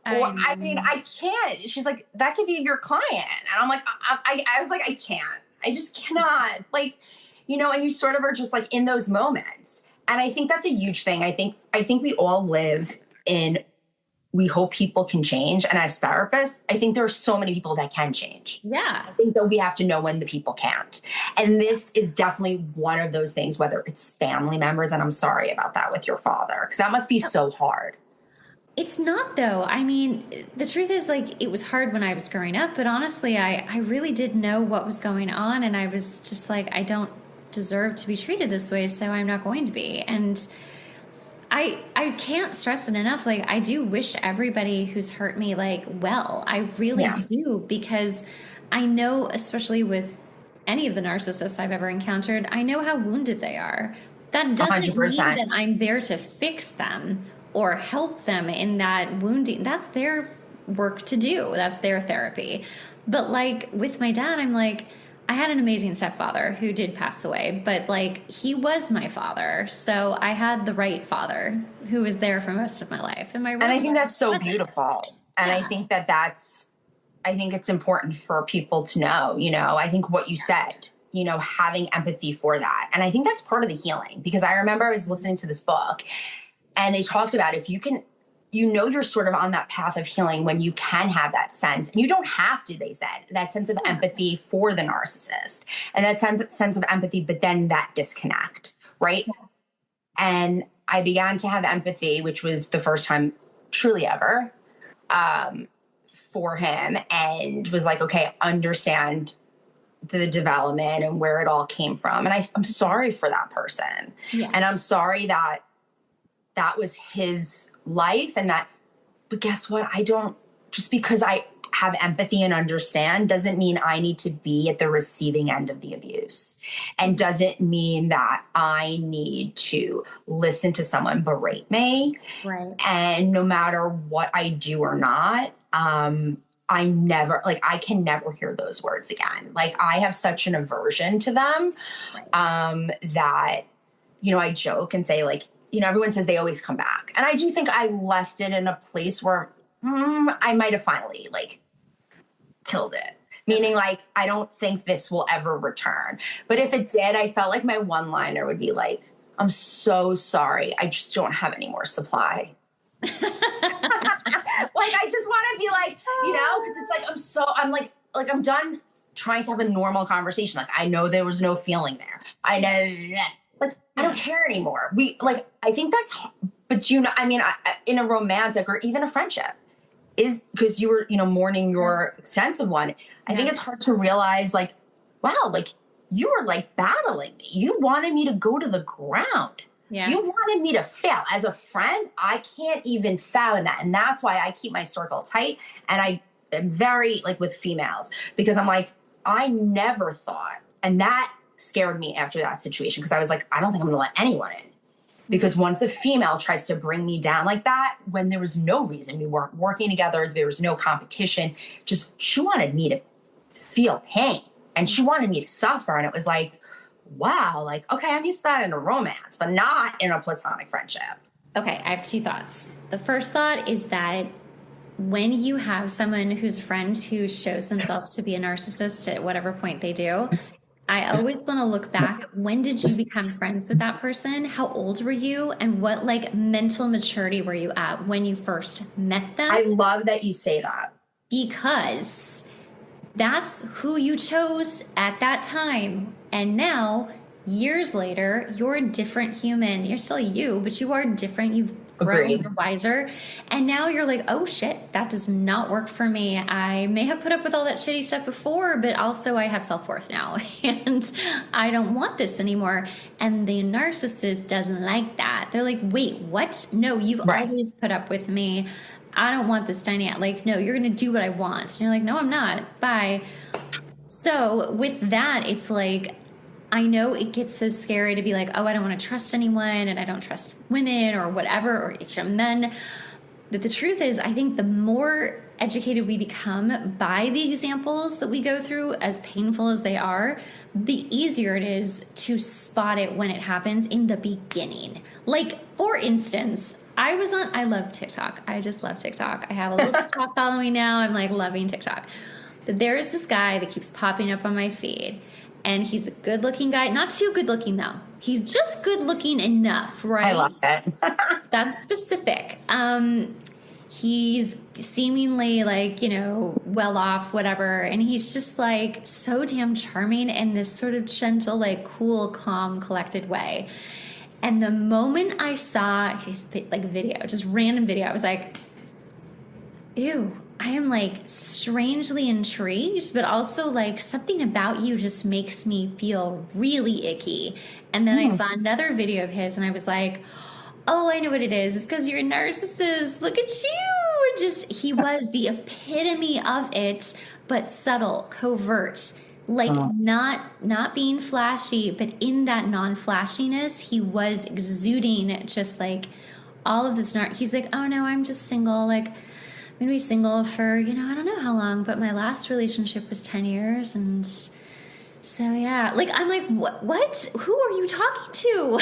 I mean, I can't. She's like, that could be your client. And I'm like, I was like, I can't. I just cannot. Like, you know, and you sort of are just like in those moments. And I think that's a huge thing. I think we all live in, we hope people can change. And as therapists, I think there are so many people that can change. Yeah. I think that we have to know when the people can't. And this is definitely one of those things, whether it's family members. And I'm sorry about that with your father, because that must be so hard. It's not, though. I mean, the truth is, like, it was hard when I was growing up, but honestly, I really did know what was going on. And I was just like, I don't deserve to be treated this way, so I'm not going to be. And I can't stress it enough. Like, I do wish everybody who's hurt me, like, well, I really do, because I know, especially with any of the narcissists I've ever encountered, I know how wounded they are. That doesn't 100%. Mean that I'm there to fix them or help them in that wounding. That's their work to do. That's their therapy. But like with my dad, I'm like, I had an amazing stepfather who did pass away, but like he was my father. So I had the right father who was there for most of my life. And I think that's so beautiful. And I think I think it's important for people to know, you know, I think what you said, you know, having empathy for that. And I think that's part of the healing, because I remember I was listening to this book and they talked about if you can, you know, you're sort of on that path of healing when you can have that sense, and you don't have to, they said, that sense of empathy for the narcissist and that sense of empathy, but then that disconnect, right? Yeah. And I began to have empathy, which was the first time truly ever for him, and was like, okay, understand the development and where it all came from. And I'm sorry for that person. Yeah. And I'm sorry that was his life, and that, but guess what? Just because I have empathy and understand doesn't mean I need to be at the receiving end of the abuse, and doesn't mean that I need to listen to someone berate me. Right. And no matter what I do or not, I can never hear those words again. Like, I have such an aversion to them, that, you know, I joke and say, like, you know, everyone says they always come back. And I do think I left it in a place where I might have finally, like, killed it. Meaning, like, I don't think this will ever return. But if it did, I felt like my one-liner would be like, I'm so sorry, I just don't have any more supply. Like, I just want to be like, you know, because it's like, I'm done trying to have a normal conversation. Like, I know there was no feeling there. I know. Like, I don't care anymore. I think that's, but you know, I mean, in a romantic or even a friendship, is because you were, you know, mourning your extensive one. I think it's hard to realize, like, wow, like, you were like battling me. You wanted me to go to the ground. Yeah. You wanted me to fail. As a friend, I can't even fathom that. And that's why I keep my circle tight. And I am very, like, with females, because I'm like, I never thought, and that scared me after that situation, because I was like, I don't think I'm going to let anyone in. Because once a female tries to bring me down like that, when there was no reason, we weren't working together, there was no competition, just she wanted me to feel pain and she wanted me to suffer. And it was like, wow, like, okay, I'm used to that in a romance, but not in a platonic friendship. Okay, I have two thoughts. The first thought is that when you have someone who's a friend who shows themselves to be a narcissist at whatever point they do, I always want to look back. When did you become friends with that person? How old were you? And what like mental maturity were you at when you first met them? I love that you say that. Because that's who you chose at that time. And now, years later, you're a different human. You're still you, but you are different. You've grown, you're wiser. And now you're like, oh shit, that does not work for me. I may have put up with all that shitty stuff before, but also I have self-worth now. And I don't want this anymore. And the narcissist doesn't like that. They're like, wait, what? No, you've always put up with me. I don't want this dynamic. Like, no, you're going to do what I want. And you're like, no, I'm not. Bye. So with that, it's like, I know it gets so scary to be like, oh, I don't want to trust anyone and I don't trust women or whatever, or men. But the truth is, I think the more educated we become by the examples that we go through, as painful as they are, the easier it is to spot it when it happens in the beginning. Like, for instance, I love TikTok. I just love TikTok. I have a little TikTok following now. I'm like loving TikTok. But there is this guy that keeps popping up on my feed. And he's a good-looking guy. Not too good-looking, though. He's just good-looking enough, right? I love that. That's specific. He's seemingly, like, you know, well-off, whatever. And he's just, like, so damn charming in this sort of gentle, like, cool, calm, collected way. And the moment I saw his, like, video, just random video, I was like, ew. I am like strangely intrigued, but also like something about you just makes me feel really icky. And then I saw another video of his and I was like, oh, I know what it is. It's because you're a narcissist. Look at you. Just, he was the epitome of it, but subtle, covert, like not being flashy, but in that non-flashiness, he was exuding just like all of this he's like, oh no, I'm just single. Like, I'm going to be single for, you know, I don't know how long, but my last relationship was 10 years. And so, yeah, like, I'm like, what? Who are you talking to?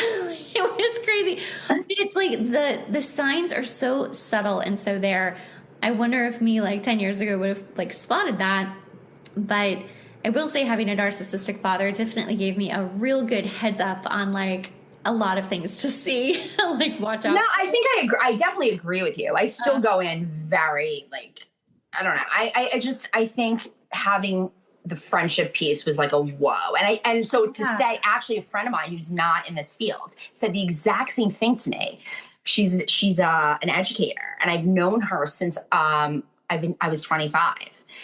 It was crazy. It's like the signs are so subtle and so there. I wonder if me like 10 years ago would have like spotted that. But I will say having a narcissistic father definitely gave me a real good heads up on like a lot of things to see. Like, watch out. No, I think I agree. I definitely agree with you. I still go in very like, I don't know. I think having the friendship piece was like a whoa. And so to say, actually a friend of mine who's not in this field said the exact same thing to me. She's an educator and I've known her since I was 25.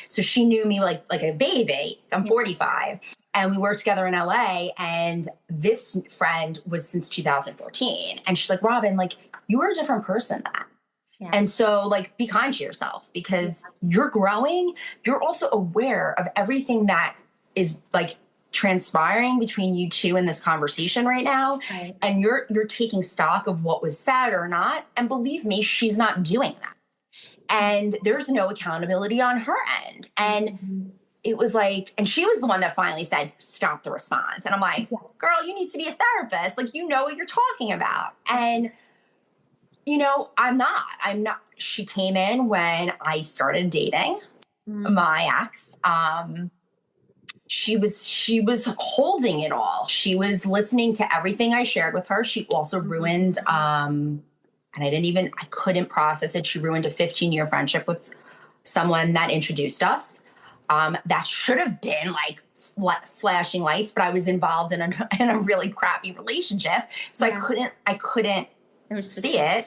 So she knew me like a baby. I'm 45. And we worked together in LA, and this friend was since 2014. And she's like, Robyn, like, you were a different person then. Yeah. And so, like, be kind to yourself because you're growing. You're also aware of everything that is, like, transpiring between you two in this conversation right now. Right. And you're taking stock of what was said or not. And believe me, she's not doing that. And there's no accountability on her end. And it was like, and she was the one that finally said, stop the response. And I'm like, girl, you need to be a therapist. Like, you know what you're talking about. And, you know, I'm not. She came in when I started dating my ex. She was holding it all. She was listening to everything I shared with her. She also ruined, and I couldn't process it. She ruined a 15-year friendship with someone that introduced us. That should have been like flashing lights, but I was involved in a really crappy relationship. So I couldn't see it.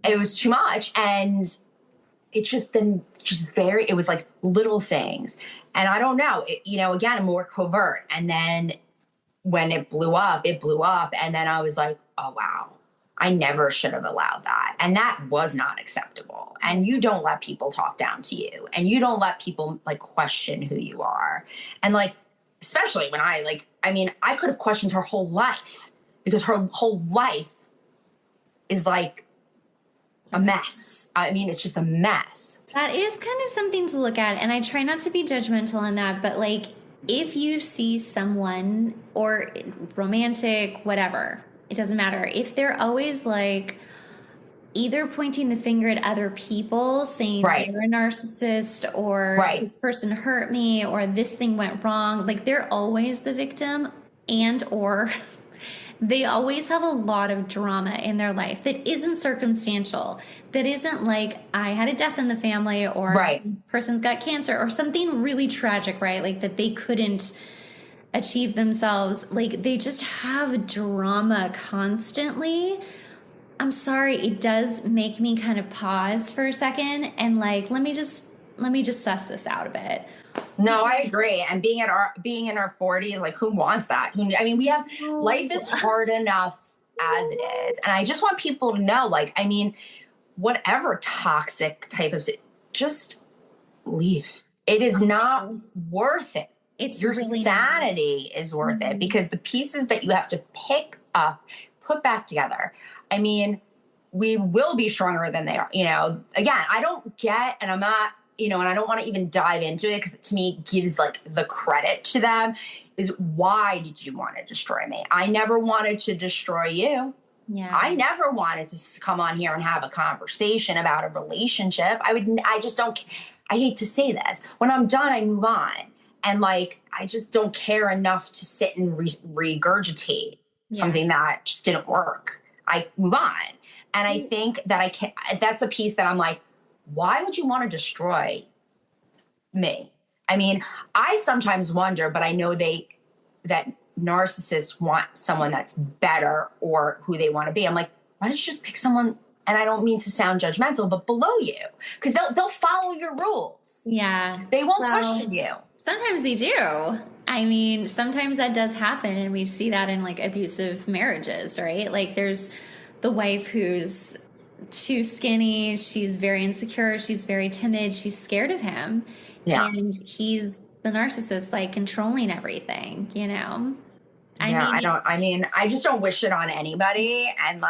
It was too much. And it it was like little things. And I don't know, again, more covert. And then when it blew up. And then I was like, oh, wow. I never should have allowed that. And that was not acceptable. And you don't let people talk down to you. And you don't let people like question who you are. And like, especially when I could have questioned her whole life because her whole life is like a mess. I mean, it's just a mess. That is kind of something to look at. And I try not to be judgmental in that, but like, if you see someone or romantic, whatever, it doesn't matter. If they're always like, either pointing the finger at other people saying they're a narcissist or this person hurt me or this thing went wrong. Like they're always the victim and or they always have a lot of drama in their life that isn't circumstantial, that isn't like I had a death in the family or person's got cancer or something really tragic, right? Like that they couldn't achieve themselves. Like they just have drama constantly. I'm sorry, it does make me kind of pause for a second and like, let me just suss this out a bit. No, I agree. And being in our 40s, like who wants that? I mean, life is hard enough as it is. And I just want people to know, like, I mean, whatever toxic type of, just leave. It is not worth it. Your really sanity is worth it because the pieces that you have to pick up, put back together. I mean, we will be stronger than they are. You know, again, I don't get, and I'm not, you know, and I don't want to even dive into it because to me it gives like the credit to them is why did you want to destroy me? I never wanted to destroy you. Yeah. I never wanted to come on here and have a conversation about a relationship. I hate to say this. When I'm done, I move on. And like, I just don't care enough to sit and regurgitate something that just didn't work. I move on. And I think that that's the piece that I'm like, why would you want to destroy me? I mean, I sometimes wonder, but I know that narcissists want someone that's better or who they want to be. I'm like, why don't you just pick someone, and I don't mean to sound judgmental, but below you, because they'll follow your rules. Yeah. They won't question you. Sometimes they do. I mean, sometimes that does happen, and we see that in like abusive marriages, right? Like there's the wife who's too skinny, she's very insecure, she's very timid, she's scared of him. Yeah. And he's the narcissist, like controlling everything, you know? I just don't wish it on anybody. And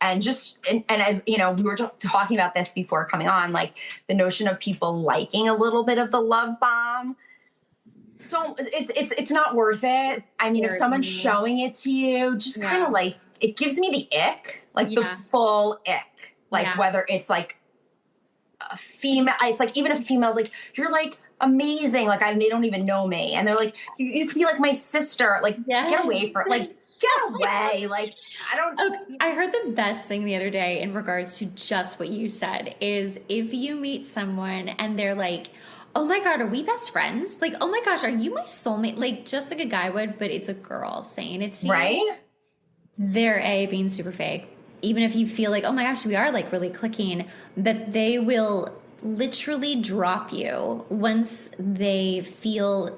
as you know, we were talking about this before coming on, like the notion of people liking a little bit of the love bomb. It's not worth it. I mean, if someone's showing it to you, just kind of like, it gives me the ick, like the full ick, like whether it's like a female, it's like, even if a female's like, you're like amazing. Like they don't even know me. And they're like, you could be like my sister, like get away from like, get away. Like, I heard the best thing the other day in regards to just what you said is if you meet someone and they're like, oh my God, are we best friends? Like, oh my gosh, are you my soulmate? Like just like a guy would, but it's a girl saying it to you. Right? They're being super fake. Even if you feel like, oh my gosh, we are like really clicking, that they will literally drop you once they feel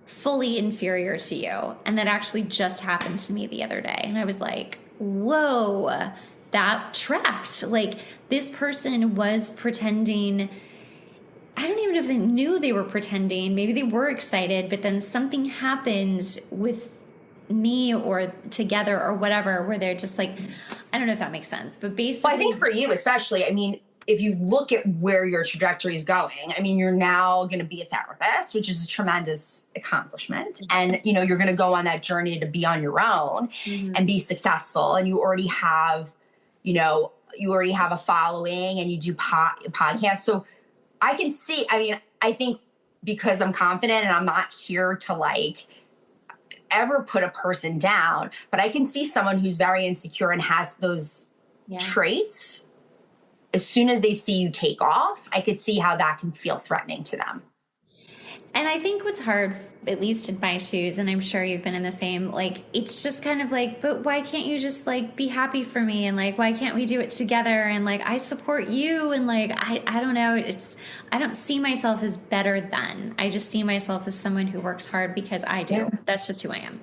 fully inferior to you. And that actually just happened to me the other day. And I was like, whoa, that tracked. Like this person was pretending. I don't even know if they knew they were pretending. Maybe they were excited, but then something happened with me or together or whatever, where they're just like, I don't know if that makes sense, but basically. Well, I think for you especially, I mean, if you look at where your trajectory is going, I mean, you're now going to be a therapist, which is a tremendous accomplishment. And, you know, you're going to go on that journey to be on your own and be successful. And you already have, a following and you do podcasts. So I can see, I mean, I think because I'm confident and I'm not here to like ever put a person down, but I can see someone who's very insecure and has those traits. As soon as they see you take off, I could see how that can feel threatening to them. And I think what's hard, at least in my shoes, and I'm sure you've been in the same, like, it's just kind of like, but why can't you just like be happy for me? And like, why can't we do it together? And like, I support you. And like, I don't know. I don't see myself as better than. I just see myself as someone who works hard because I do. Yeah. That's just who I am.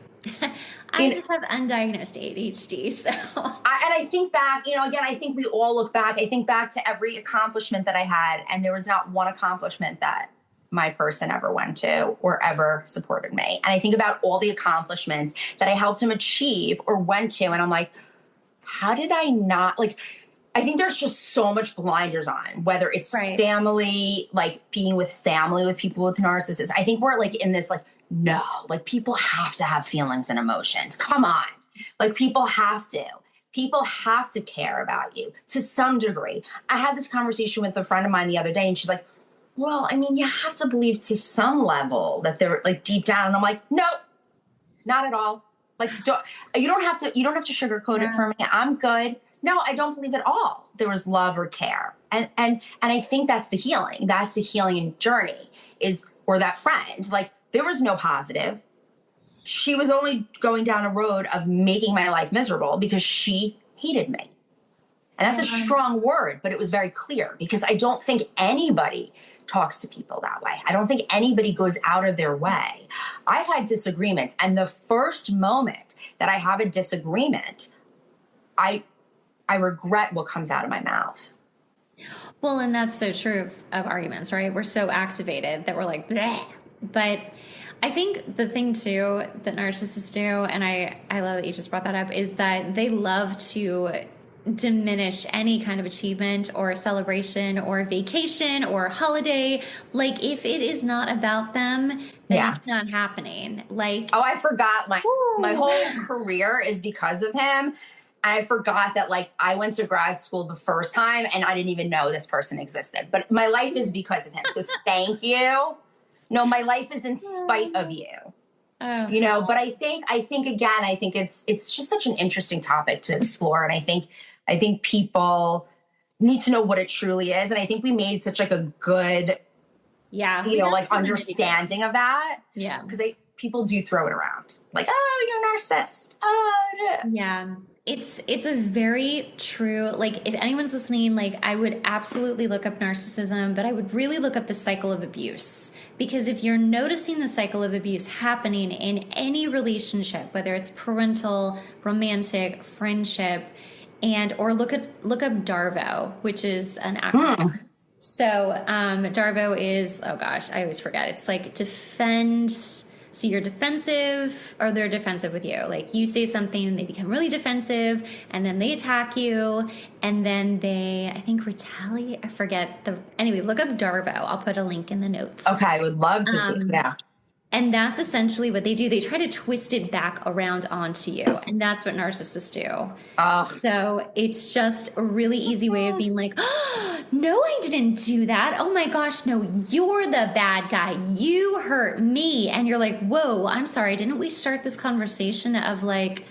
I just have undiagnosed ADHD. So, I think back, again, I think we all look back. I think back to every accomplishment that I had, and there was not one accomplishment that my person ever went to or ever supported me. And I think about all the accomplishments that I helped him achieve or went to, and I'm like, how did I not, like, I think there's just so much blinders on, whether it's family, like being with family with people with narcissists. I think we're like in this, like, no, like people have to have feelings and emotions. Come on. Like people have to. people have to care about you to some degree. I had this conversation with a friend of mine the other day, and she's like, well, I mean, you have to believe to some level that they're like deep down. And I'm like, no, not at all. Like, you don't have to sugarcoat it for me. I'm good. No, I don't believe at all there was love or care. And I think that's the healing. That's the healing journey or that friend. Like, there was no positive. She was only going down a road of making my life miserable because she hated me. And that's a strong word, but it was very clear because I don't think anybody talks to people that way. I don't think anybody goes out of their way. I've had disagreements, and the first moment that I have a disagreement, I regret what comes out of my mouth. Well, and that's so true of arguments, right? We're so activated that we're like, bleh. But I think the thing too that narcissists do, and I love that you just brought that up, is that they love to diminish any kind of achievement or celebration or vacation or holiday. Like, if it is not about them, then it's not happening. Like, oh, I forgot my whole career is because of him. I forgot that, like, I went to grad school the first time and I didn't even know this person existed. But my life is because of him. So thank you. No, my life is in spite of you. Oh, you know, but I think it's just such an interesting topic to explore. And I think people need to know what it truly is. And I think we made such like a good, like understanding of that. Yeah. Because people do throw it around like, oh, you're a narcissist. Oh, yeah. It's a very true, like, if anyone's listening, like, I would absolutely look up narcissism, but I would really look up the cycle of abuse. Because if you're noticing the cycle of abuse happening in any relationship, whether it's parental, romantic, friendship, or look up Darvo, which is an acronym. So Darvo is, oh gosh, I always forget. It's like defend. So you're defensive, or they're defensive with you. Like, you say something and they become really defensive, and then they attack you, and then they, I think, retaliate. I forget anyway, look up Darvo. I'll put a link in the notes. Okay, I would love to see. Yeah. And that's essentially what they do. They try to twist it back around onto you. And that's what narcissists do. So it's just a really easy way of being like, oh, no, I didn't do that. Oh my gosh, no, you're the bad guy. You hurt me. And you're like, whoa, I'm sorry. Didn't we start this conversation of like,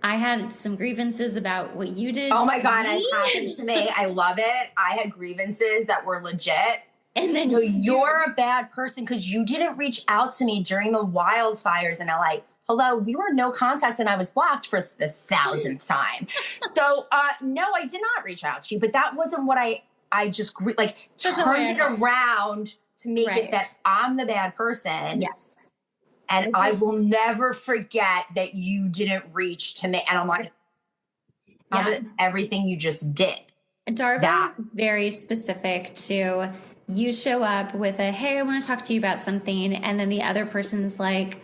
I had some grievances about what you did? Oh my God, it happened to me. I love it. I had grievances that were legit. And then you're a bad person because you didn't reach out to me during the wildfires in LA. Hello, we were no contact and I was blocked for the 1,000th time. So, no, I did not reach out to you, but that wasn't what I just like turned it around to make it that I'm the bad person. Yes. And I will never forget that you didn't reach to me. And I'm like, everything you just did. Darvo is very specific to, you show up with a, hey, I want to talk to you about something. And then the other person's like,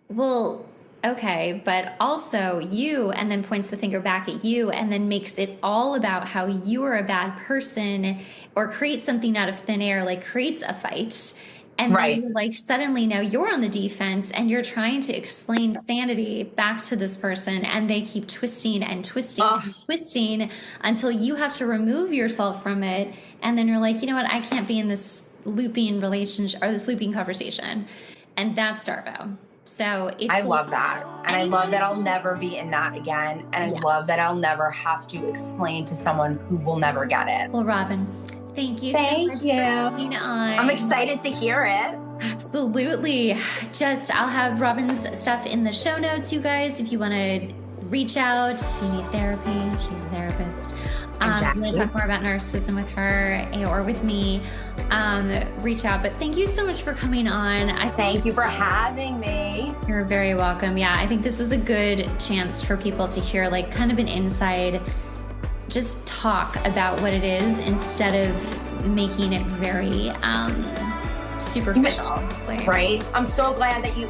well, okay, but also you, and then points the finger back at you and then makes it all about how you are a bad person, or creates something out of thin air, like creates a fight. And then like suddenly now you're on the defense and you're trying to explain sanity back to this person, and they keep twisting and twisting and twisting until you have to remove yourself from it. And then you're like, you know what? I can't be in this looping relationship or this looping conversation. And that's Darvo. So I love that. And I love that I'll never be in that again. And I love that I'll never have to explain to someone who will never get it. Well, Robyn, thank you so much for coming on. I'm excited to hear it. Absolutely. I'll have Robyn's stuff in the show notes, you guys, if you want to reach out, if you need therapy. She's a therapist. If you want to talk more about narcissism with her or with me, reach out. But thank you so much for coming on. Thank you for having me. You're very welcome. Yeah, I think this was a good chance for people to hear like kind of an inside, just talk about what it is instead of making it very superficial. Right. I'm so glad that you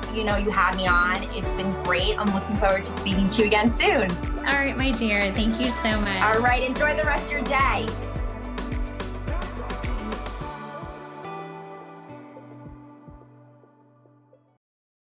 had me on. It's been great. I'm looking forward to speaking to you again soon. All right, my dear. Thank you so much. All right. Enjoy the rest of your day.